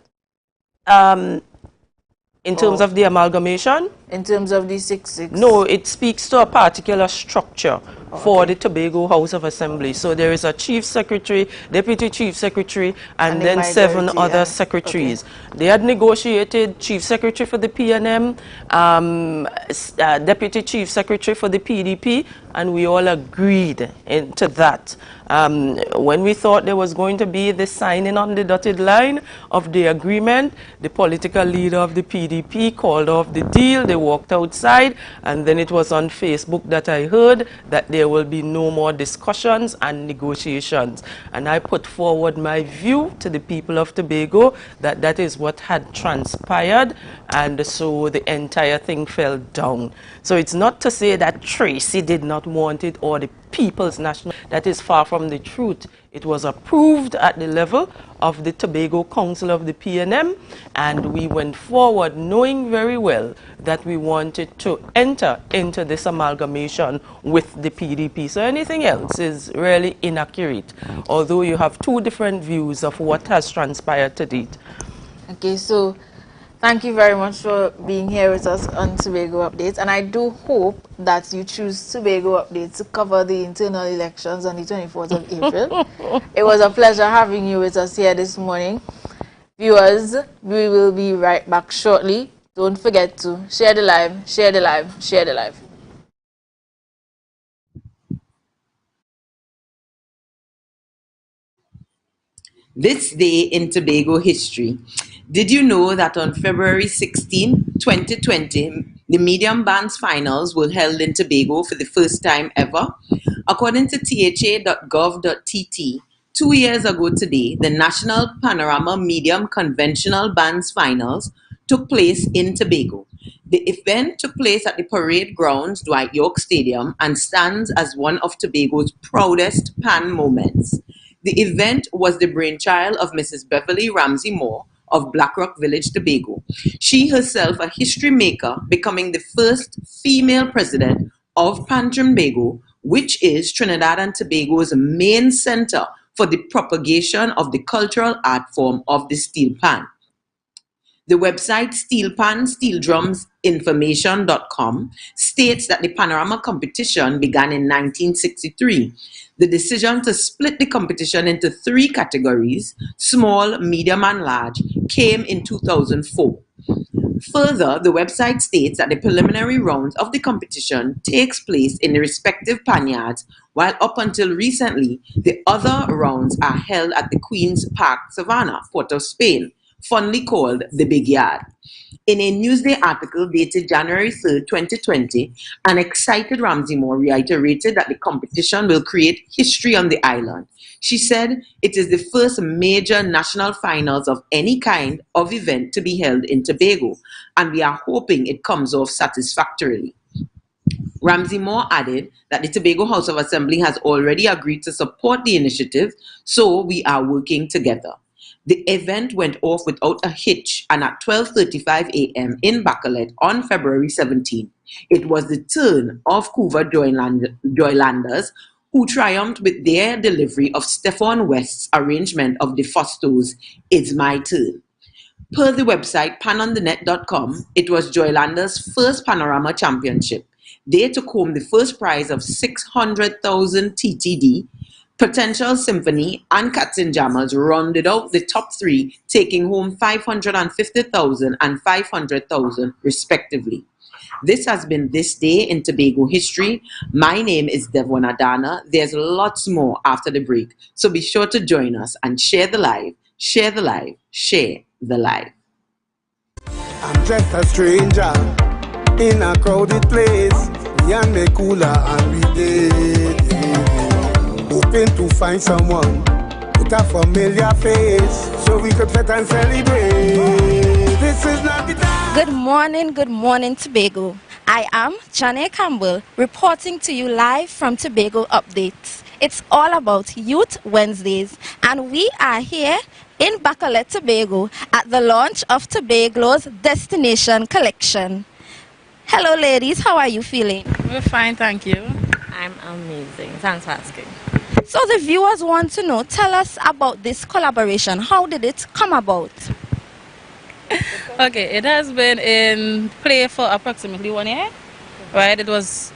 In terms of the amalgamation? In terms of the 6-6? No, it speaks to a particular structure for the Tobago House of Assembly. So there is a chief secretary, deputy chief secretary, and then 7 other secretaries. Okay. They had negotiated chief secretary for the PNM, deputy chief secretary for the PDP, and we all agreed to that. When we thought there was going to be the signing on the dotted line of the agreement, the political leader of the PDP called off the deal. They walked outside, and then it was on Facebook that I heard that there will be no more discussions and negotiations. And I put forward my view to the people of Tobago that that is what had transpired, and so the entire thing fell down. So it's not to say that Tracy did not want it or the people's national. That is far from the truth. It was approved at the level of the Tobago Council of the PNM, and we went forward knowing very well that we wanted to enter into this amalgamation with the PDP. So anything else is really inaccurate, although you have two different views of what has transpired to date. Okay, so thank you very much for being here with us on Tobago Updates, and I do hope that you choose Tobago Updates to cover the internal elections on the 24th of April. It was a pleasure having you with us here this morning. Viewers, we will be right back shortly. Don't forget to share the live, share the live, share the live. This day in Tobago history. Did you know that on February 16, 2020, the medium bands finals were held in Tobago for the first time ever? According to tha.gov.tt, 2 years ago today, the National Panorama Medium Conventional Bands Finals took place in Tobago. The event took place at the Parade Grounds, Dwight York Stadium, and stands as one of Tobago's proudest pan moments. The event was the brainchild of Mrs. Beverly Ramsey Moore of Blackrock Village, Tobago. She herself a history maker, becoming the first female president of Pan Trimbago, which is Trinidad and Tobago's main center for the propagation of the cultural art form of the steel pan. The website steelpansteeldrumsinformation.com states that the panorama competition began in 1963. The decision to split the competition into 3 categories, small, medium, and large, came in 2004. Further, the website states that the preliminary rounds of the competition takes place in the respective panyards, while up until recently, the other rounds are held at the Queen's Park Savannah, Port of Spain, fondly called the Big Yard. In a Newsday article dated January 3, 2020, an excited Ramsey Moore reiterated that the competition will create history on the island. She said it is the first major national finals of any kind of event to be held in Tobago, and we are hoping it comes off satisfactorily. Ramsey Moore added that the Tobago House of Assembly has already agreed to support the initiative, so we are working together. The event went off without a hitch, and at 12:35 a.m. in Bacalet on February 17, it was the turn of Couva Joylanders, who triumphed with their delivery of Stephon West's arrangement of De Fosto's It's My Turn. Per the website panonthenet.com, it was Joylanders' first Panorama Championship. They took home the first prize of 600,000 TTD. Potential Symphony and Captain Jammers rounded out the top 3, taking home 550,000 and 500,000 respectively. This has been This Day in Tobago History. My name is Devon Adana. There's lots more after the break, so be sure to join us and share the live, share the live, share the live. I'm just a stranger in a crowded place. We and me cooler and we did. Hoping to find someone with a familiar face so we could fit and celebrate. This is not the time. Good morning, Tobago. I am Janae Campbell reporting to you live from Tobago Updates. It's all about Youth Wednesdays, and we are here in Bacalet, Tobago at the launch of Tobago's Destination Collection. Hello ladies, how are you feeling? We're fine, thank you. I'm amazing. Thanks for asking. So the viewers want to know, tell us about this collaboration. How did it come about? Okay, it has been in play for approximately 1 year, right?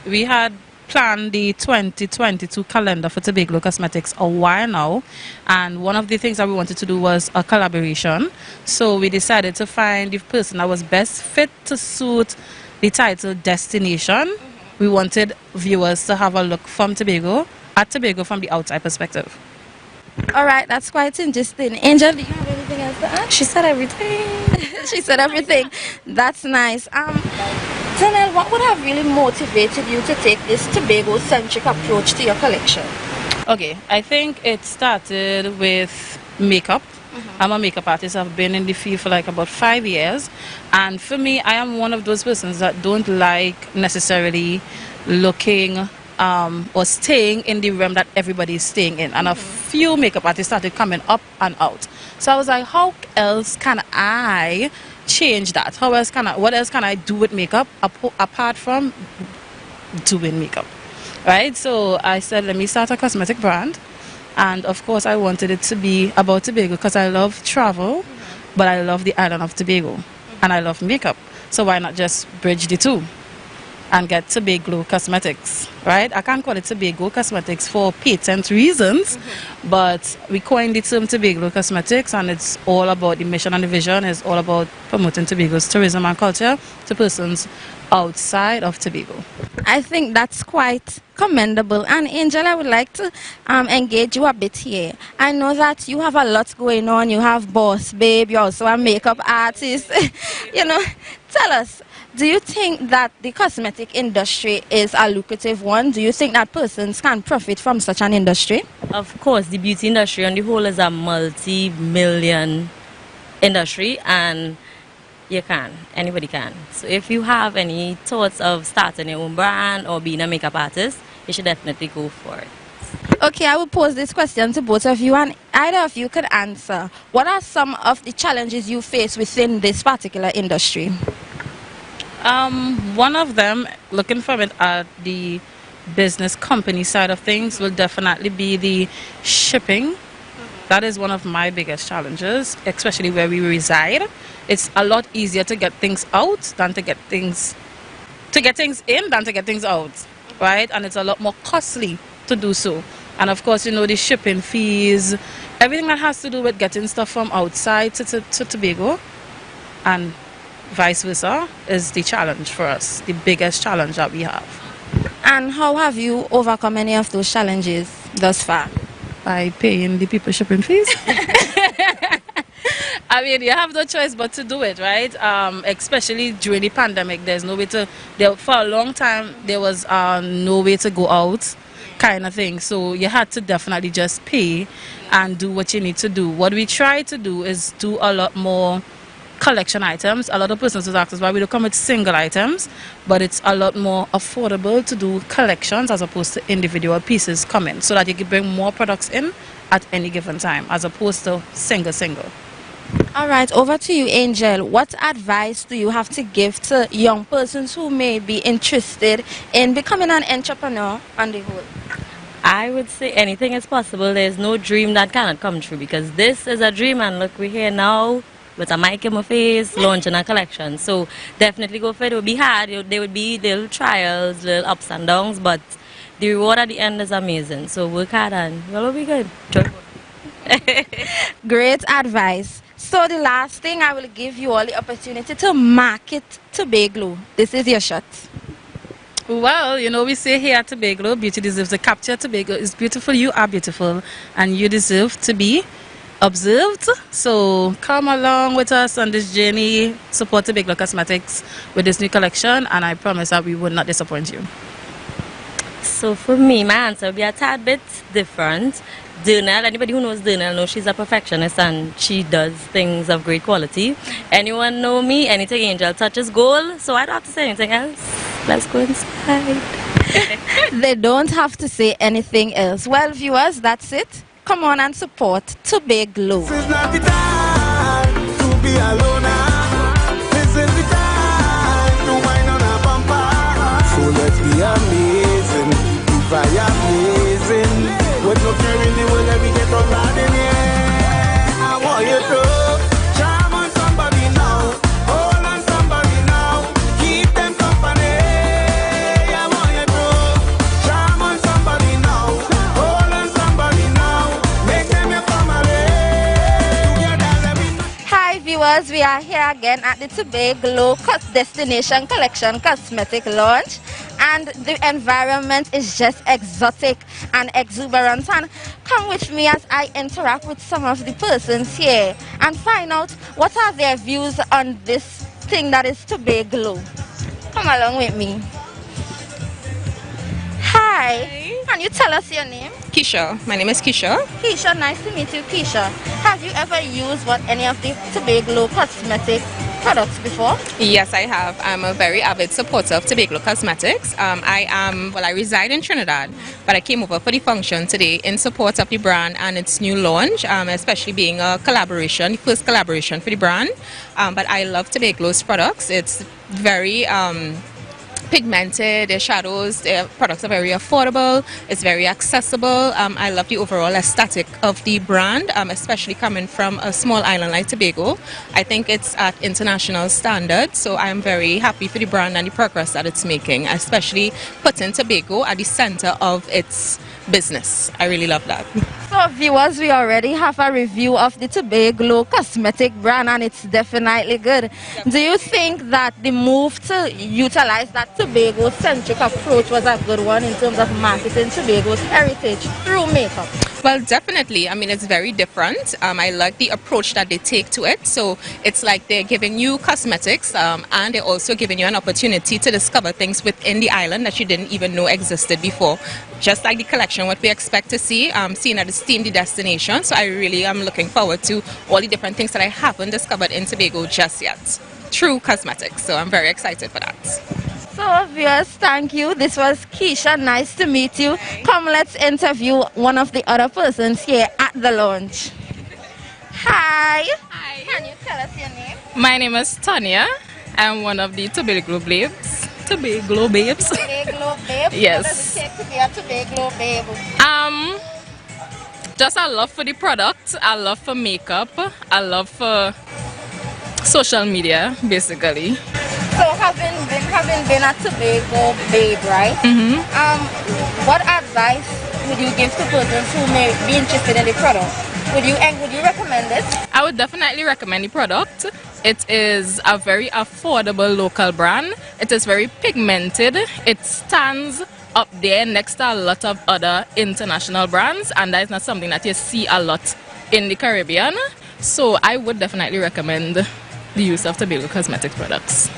We had planned the 2022 calendar for Tobago Cosmetics a while now, and one of the things that we wanted to do was a collaboration. So we decided to find the person that was best fit to suit the title Destination. We wanted viewers to have a look from Tobago, at Tobago from the outside perspective. All right, that's quite interesting. Angel, do you have anything else to add? She said everything. She said everything. That's nice. Janelle, what would have really motivated you to take this Tobago-centric approach to your collection? Okay, I think it started with makeup. I'm a makeup artist. I've been in the field for like about 5 years. And for me, I am one of those persons that don't like necessarily looking or staying in the realm that everybody is staying in. And a few makeup artists started coming up and out. So I was like, how else can I change that? What else can I do with makeup apart from doing makeup? Right? So I said, let me start a cosmetic brand. And of course, I wanted it to be about Tobago because I love travel, but I love the island of Tobago. And I love makeup. So why not just bridge the two and get Tobago Cosmetics, right? I can't call it Tobago Cosmetics for patent reasons, but we coined the term Tobago Cosmetics, and it's all about the mission and the vision. It's all about promoting Tobago's tourism and culture to persons outside of Tobago. I think that's quite commendable. And Angel, I would like to engage you a bit here. I know that you have a lot going on. You have Boss Babe, you're also a makeup artist. Tell us, do you think that the cosmetic industry is a lucrative one? Do you think that persons can profit from such an industry? Of course, the beauty industry on the whole is a multi-million industry, and you can. Anybody can. So if you have any thoughts of starting your own brand or being a makeup artist, you should definitely go for it. Okay, I will pose this question to both of you, and either of you could answer. What are some of the challenges you face within this particular industry? One of them, looking from it at the business company side of things, will definitely be the shipping. That is one of my biggest challenges, especially where we reside. It's a lot easier to get things out than to get things in than to get things out, right? And it's a lot more costly to do so. And of course, the shipping fees, everything that has to do with getting stuff from outside to Tobago and vice versa is the challenge for us, the biggest challenge that we have. And how have you overcome any of those challenges thus far? By paying the people shipping fees. I mean, you have no choice but to do it, right? Especially during the pandemic, for a long time, there was no way to go out, kind of thing. So you had to definitely just pay and do what you need to do. What we try to do is do a lot more collection items. A lot of persons will ask us why we don't come with single items, but it's a lot more affordable to do collections as opposed to individual pieces coming, so that you can bring more products in at any given time as opposed to single. All right, over to you, Angel. What advice do you have to give to young persons who may be interested in becoming an entrepreneur on the whole? I would say anything is possible. There's no dream that cannot come true, because this is a dream, and look, we're here now with a mic in my face, launching a collection. So definitely go for it. It will be hard. There would be little trials, little ups and downs, but the reward at the end is amazing. So work hard and it will be good. Great advice. So the last thing, I will give you all the opportunity to market Tobago. This is your shot. Well, we say here at Tobago, beauty deserves a capture. Tobago is beautiful, you are beautiful, and you deserve to be observed. So come along with us on this journey, support Tobago Cosmetics with this new collection, and I promise that we will not disappoint you. So for me, my answer will be a tad bit different. Durnell, anybody who knows Durnell knows she's a perfectionist and she does things of great quality. Anyone know me? Anything Angel touches gold, so I don't have to say anything else. Let's go inside. They don't have to say anything else. Well, viewers, that's it. Come on and support Tobago. This is not the time to be alone. This is the time to wind on a bumper. So let's be amazing, if I amazing. With no care in the world, let me get on bad in here. I want you to charm on somebody now, hold on somebody now, keep them company. I want you to charm on somebody now, hold on somebody now, make them your family. Together, let me know. Hi viewers, we are here again at the Tobago Destination Collection Cosmetic Launch, and the environment is just exotic and exuberant. And come with me as I interact with some of the persons here and find out what are their views on this thing that is Tobago. Come along with me. Hi. Can you tell us your name? Keisha. My name is Keisha. Keisha, nice to meet you, Keisha. Have you ever used any of the Tobago cosmetic products before? Yes, I have. I'm a very avid supporter of Tobago Cosmetics. I reside in Trinidad, but I came over for the function today in support of the brand and its new launch, especially being a collaboration, the first collaboration for the brand. But I love Tobago's products. It's very pigmented, their shadows, their products are very affordable, it's very accessible. I love the overall aesthetic of the brand, especially coming from a small island like Tobago. I think it's at international standards, so I'm very happy for the brand and the progress that it's making, especially putting Tobago at the center of its business. I really love that. So viewers, we already have a review of the Tobago cosmetic brand and it's definitely good. Do you think that the move to utilize that Tobago-centric approach was a good one in terms of marketing Tobago's heritage through makeup? Well, definitely. I mean, it's very different. I like the approach that they take to it. So it's like they're giving you cosmetics and they're also giving you an opportunity to discover things within the island that you didn't even know existed before. Just like the collection, what we expect to see, seeing at the themed destination. So I really am looking forward to all the different things that I haven't discovered in Tobago just yet through cosmetics. So I'm very excited for that. So viewers, thank you. This was Keisha. Nice to meet you. Come, let's interview one of the other persons here at the launch. Hi. Hi. Can you tell us your name? My name is Tanya. I'm one of the Tobago babes. Tobago babes. Tobago babe? Yes. What does it take to be a Tobago babe? Just a love for the product, a love for makeup, a love for social media, basically. So having been a Tobago babe, right? What advice would you give to persons who may be interested in the product? Would you recommend it? I would definitely recommend the product. It is a very affordable local brand. It is very pigmented. It stands up there next to a lot of other international brands, and that is not something that you see a lot in the Caribbean. So I would definitely recommend the use of Tobago cosmetic products.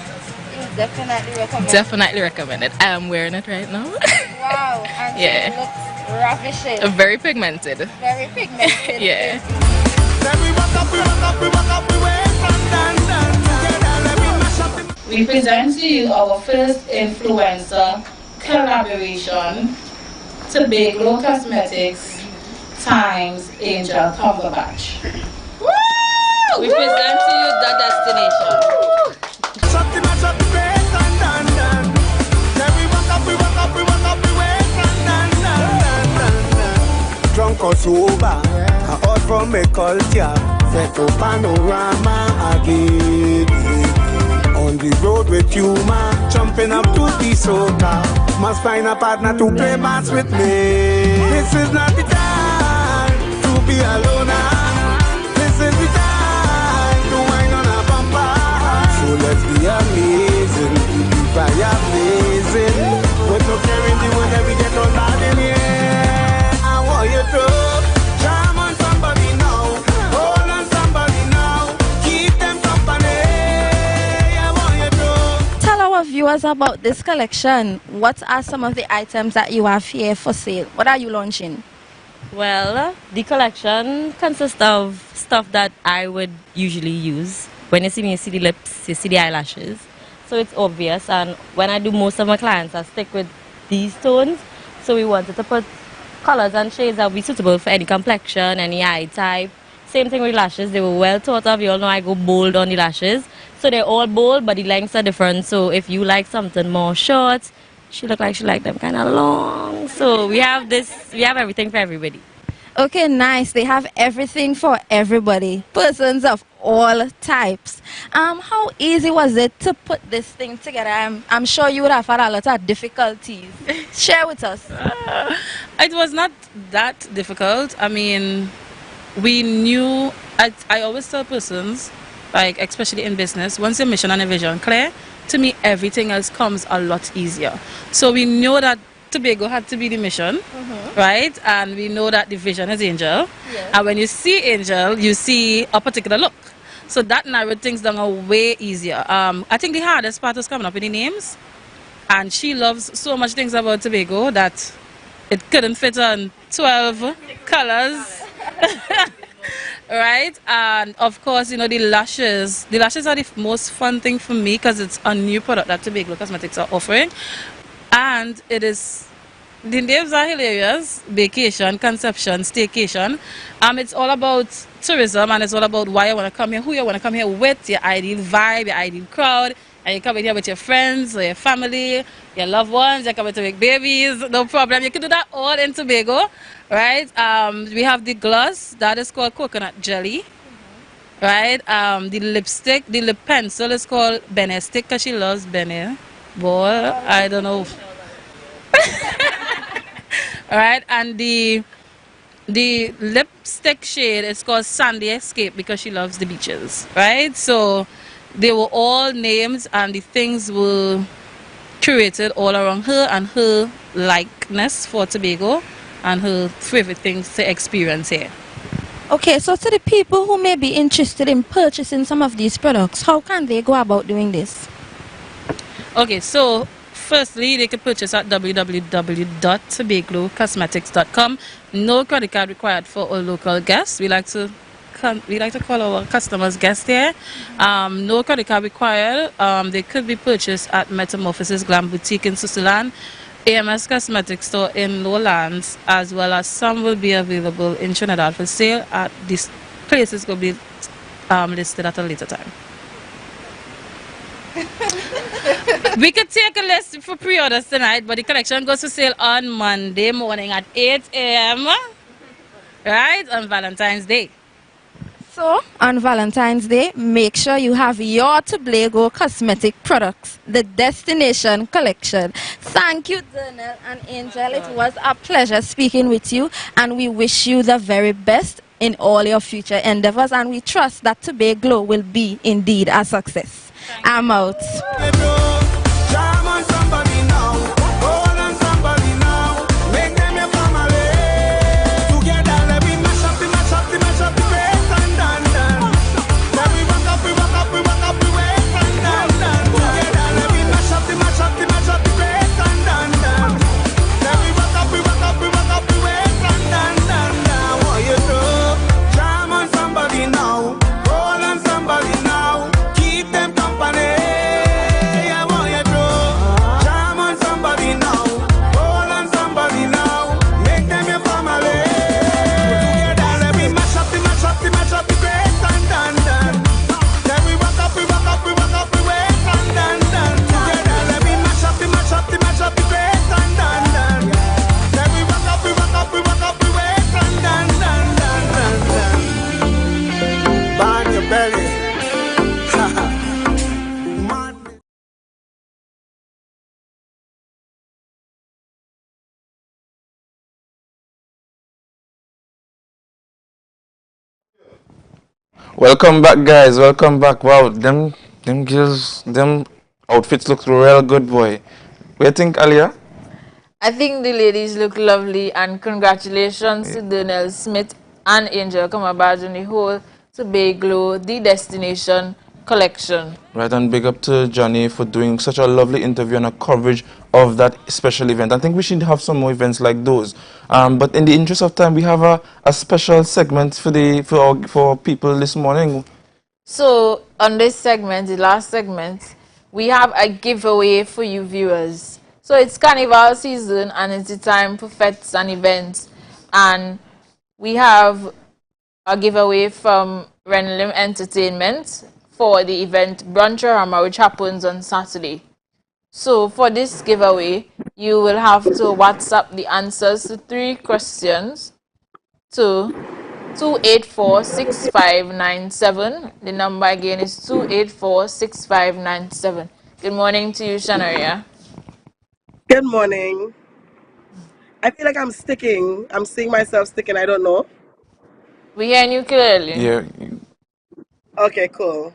Definitely recommend. Definitely recommend it. I am wearing it right now. Wow, and yeah. it looks ravishing. Very pigmented. Very pigmented. Yeah. We present to you our first influencer collaboration, Tobago Cosmetics times Angel Cumberbatch. Woo! We present to you the destination. Drunk or sober, I out from a culture, set up panorama again. On the road with you, man, jumping up to the soca. Must find a partner to play bass with me. This is not the time to be alone. This is the time to wind on a bumper. So let's be amazing, keep the fire blazing. With no caring the way that we get on bad in here. I want you to jam on somebody now, hold on somebody now, keep them company. I want you to Tell our viewers about this collection. What are some of the items that you have here for sale? What are you launching? Well, the collection consists of stuff that I would usually use. When you see me, you see the lips, you see the eyelashes. So it's obvious, and when I do most of my clients, I stick with these tones. So we wanted to put colors and shades that will be suitable for any complexion, any eye type. Same thing with lashes, they were well thought of. You all know I go bold on the lashes. So they're all bold, but the lengths are different. So if you like something more short, she look like she like them kind of long. So we have everything for everybody. Okay, nice. They have everything for everybody. Persons of all types. How easy was it to put this thing together? I'm sure you would have had a lot of difficulties. Share with us. It was not that difficult. I mean, we knew, I always tell persons, like especially in business, once your mission and your vision clear, to me everything else comes a lot easier. So we know that Tobago had to be the mission, right? And we know that the vision is Angel. Yes. And when you see Angel, you see a particular look. So that narrowed things down a way easier. I think the hardest part was coming up with the names. And she loves so much things about Tobago that it couldn't fit on 12 colors. right? And of course, you know, the lashes. The lashes are the most fun thing for me because it's a new product that Tobago Cosmetics are offering. And it is, the names are hilarious: vacation, conception, staycation. It's all about tourism, and it's all about why you want to come here, who you want to come here with, your ideal vibe, your ideal crowd. And you come in here with your friends or your family, your loved ones, you're coming to make babies, no problem. You can do that all in Tobago, right? We have the gloss, that is called coconut jelly, right? The lipstick, the lip pencil is called Bene Stick because she loves Bene. Boy, I don't know. Alright, and the lipstick shade is called Sandy Escape because she loves the beaches, right? So they were all names and the things were curated all around her and her likeness for Tobago and her favorite things to experience here. Okay, so to the people who may be interested in purchasing some of these products, how can they go about doing this? Okay, so firstly, they can purchase at www.tobagocosmetics.com. No credit card required for our local guests. We like to call our customers guests here. No credit card required. They could be purchased at Metamorphosis Glam Boutique in Switzerland, AMS Cosmetics Store in Lowlands, as well as some will be available in Trinidad for sale. At these places will be listed at a later time. We could take a list for pre-orders tonight, but the collection goes for sale on Monday morning at 8 a.m. right, on Valentine's Day. So, on Valentine's Day, make sure you have your Tobago cosmetic products, the Destination Collection. Thank you, Daniel and Angel. It was a pleasure speaking with you, and we wish you the very best in all your future endeavors, and we trust that Tobago will be indeed a success. I'm out. Welcome back, guys. Welcome back. Wow, them girls, them outfits look real good, boy. What do you think, Alia? I think the ladies look lovely, and congratulations to Donnell Smith and Angel Kamabaj on the whole Tobago, the Destination Collection. Right, and big up to Johnny for doing such a lovely interview and a coverage of that special event. I think we should have some more events like those. But in the interest of time, we have a special segment for people this morning. So on this segment, the last segment, we have a giveaway for you viewers. So it's carnival season and it's the time for fetes and events. And we have a giveaway from Renlim Entertainment for the event Brunchorama, which happens on Saturday. So for this giveaway, you will have to WhatsApp the answers to 3 questions to 2846597. The number again is 2846597. Good morning to you, Shanaria. Good morning. I feel like I'm sticking. I'm seeing myself sticking. I don't know. We hear you clearly. Yeah. Okay, cool.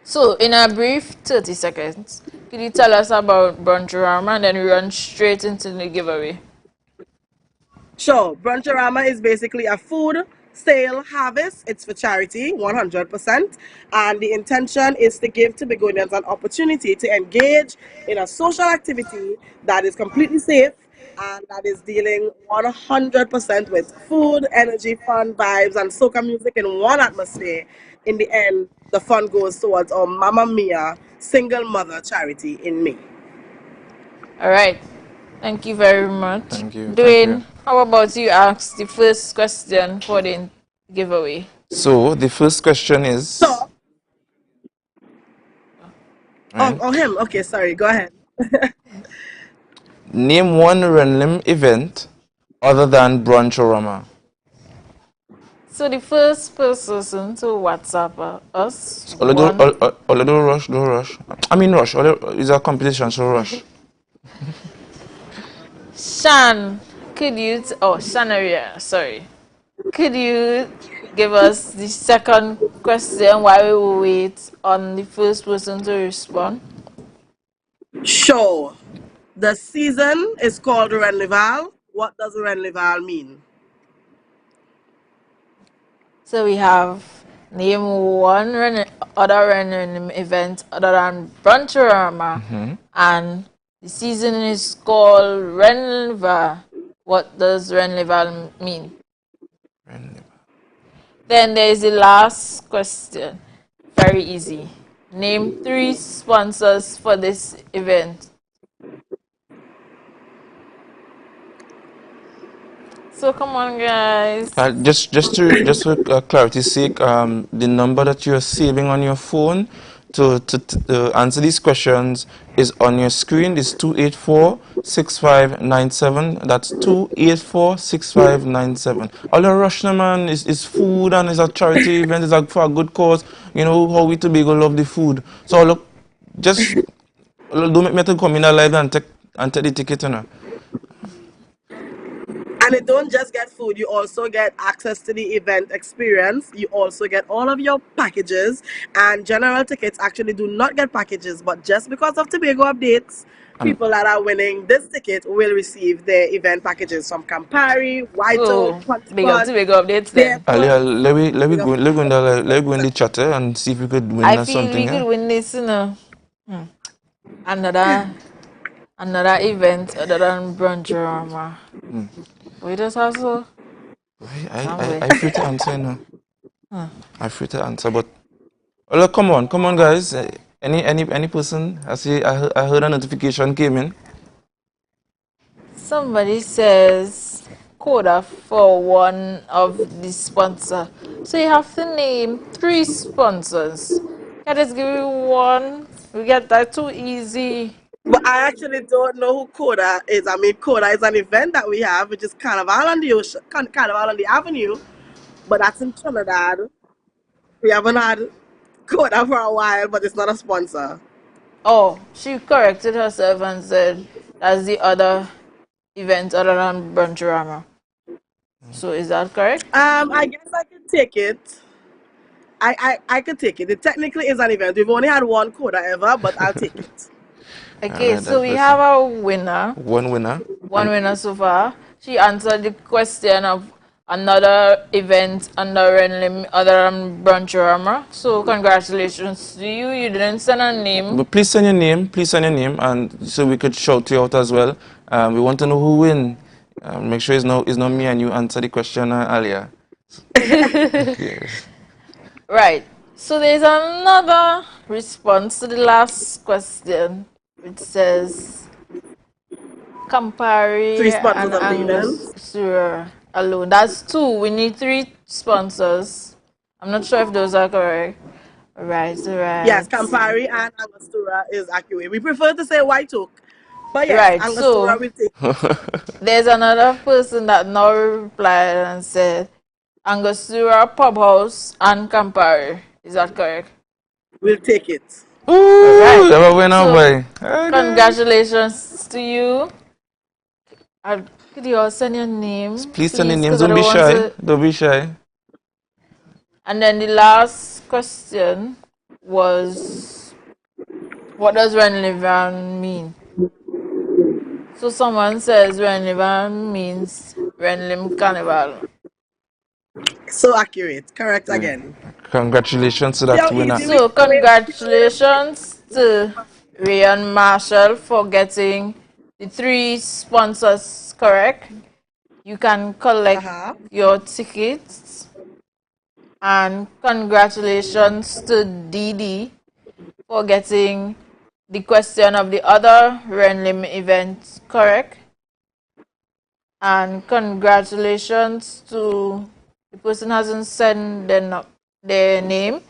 So, in a brief 30 seconds, could you tell us about Brunchorama and then we run straight into the giveaway? Sure. Brunchorama is basically a food sale harvest. It's for charity, 100%. And the intention is to give Tobagonians an opportunity to engage in a social activity that is completely safe, and that is dealing 100% with food, energy, fun, vibes, and soca music in one atmosphere. In the end, the fun goes towards our Mamma Mia single mother charity in May. All right. Thank you very much. Thank you. Thank you. Dwayne, how about you ask the first question for the giveaway? So the first question is. So, Right? him. Okay, sorry. Go ahead. Name one Renlim event other than Brunchorama. So the first person to WhatsApp us. Don't rush. I mean rush. It's a competition, so rush. Shan, could you, Shanaria, sorry. Could you give us the second question while we will wait on the first person to respond? Sure. The season is called Renlival. What does Renlival mean? So we have name one other running event other than Brunchorama, and the season is called Renlival. What does Renlival mean? Then there is the last question. Very easy. Name 3 sponsors for this event. So come on, guys. Just for clarity's sake, the number that you're saving on your phone to answer these questions is on your screen. It's 284-6597. That's 284-6597. All the rush, man, is food and it's a charity event. It's for a good cause. You know how we Tobago love the food. So look, just don't make me to come in live and take the ticket, you know. And it don't just get food, you also get access to the event experience. You also get all of your packages, and general tickets actually do not get packages, but just because of Tobago updates, people that are winning this ticket will receive their event packages from Campari, White Oak, Big up Tobago updates then. Let me go in the chat and see if we could win I feel something. we could win this, you know. Another event other than Brunchorama. We just also. I free to answer now. I free to answer, but look, come on, guys. Any person? I heard a notification came in. Somebody says quota for one of the sponsor. So you have to name 3 sponsors. Can I just give you one? We get that too easy. But I actually don't know who Coda is. I mean, Coda is an event that we have, which is Carnival on the Ocean, Carnival on the Avenue, but that's in Trinidad. We haven't had Coda for a while, but it's not a sponsor. Oh, she corrected herself and said that's the other event other than Brunchorama. So is that correct? I guess I could take it. I could take it. It technically is an event. We've only had one Coda ever, but I'll take it. Okay, so we have a winner. One winner. One winner so far. She answered the question of another event under Renlim other than Brunchorama. So congratulations to you. You didn't send a name. But please send your name, and so we could shout you out as well. We want to know who win. Make sure it's not me and you answer the question earlier. Okay. Right. So there's another response to the last question, which says Campari 3 sponsors and Angostura alone. That's 2. We need 3 sponsors. I'm not sure if those are correct. Right. Yes, Campari and Angostura is accurate. We prefer to say White Oak, but yes, right. Angostura will take. There's another person that now replied and said Angostura, Pub House, and Campari. Is that correct? We'll take it. Ooh, right. So, congratulations to you. Could you all send your names? Please send your names. Don't be shy. Don't be shy. And then the last question was, what does Renlivan mean? So someone says Renlivan means Renlim Carnival. So accurate. Correct again. Congratulations to that winner. So congratulations to Ray and Marshall for getting the 3 sponsors, correct? You can collect your tickets. And congratulations to Didi for getting the question of the other Renlim event correct. And congratulations to the person who hasn't sent their name.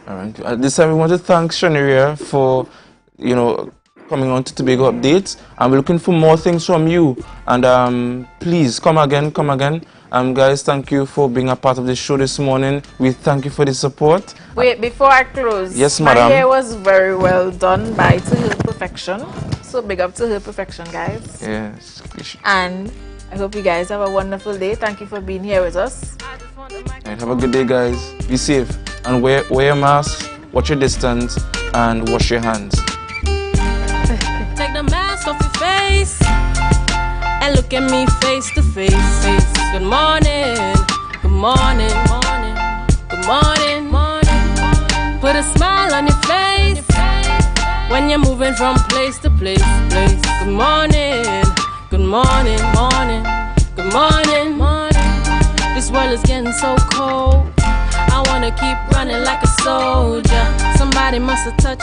All right. At this time, we want to thank Shaniria for, coming on to Tobago Updates. And we're looking for more things from you. And please, come again. Guys, thank you for being a part of the show this morning. We thank you for the support. Wait, before I close. Yes, madam. My hair was very well done by To Her Perfection. So big up To Her Perfection, guys. Yes. And I hope you guys have a wonderful day. Thank you for being here with us. Right, have a good day, guys. Be safe. And wear your mask, watch your distance, and wash your hands. Take the mask off your face and look at me face to face. Good morning, good morning, good morning, morning. Put a smile on your face when you're moving from place to place. Good morning, good morning, morning, good morning, morning. This world is getting so cold. I wanna keep running like a soldier. Somebody must have touched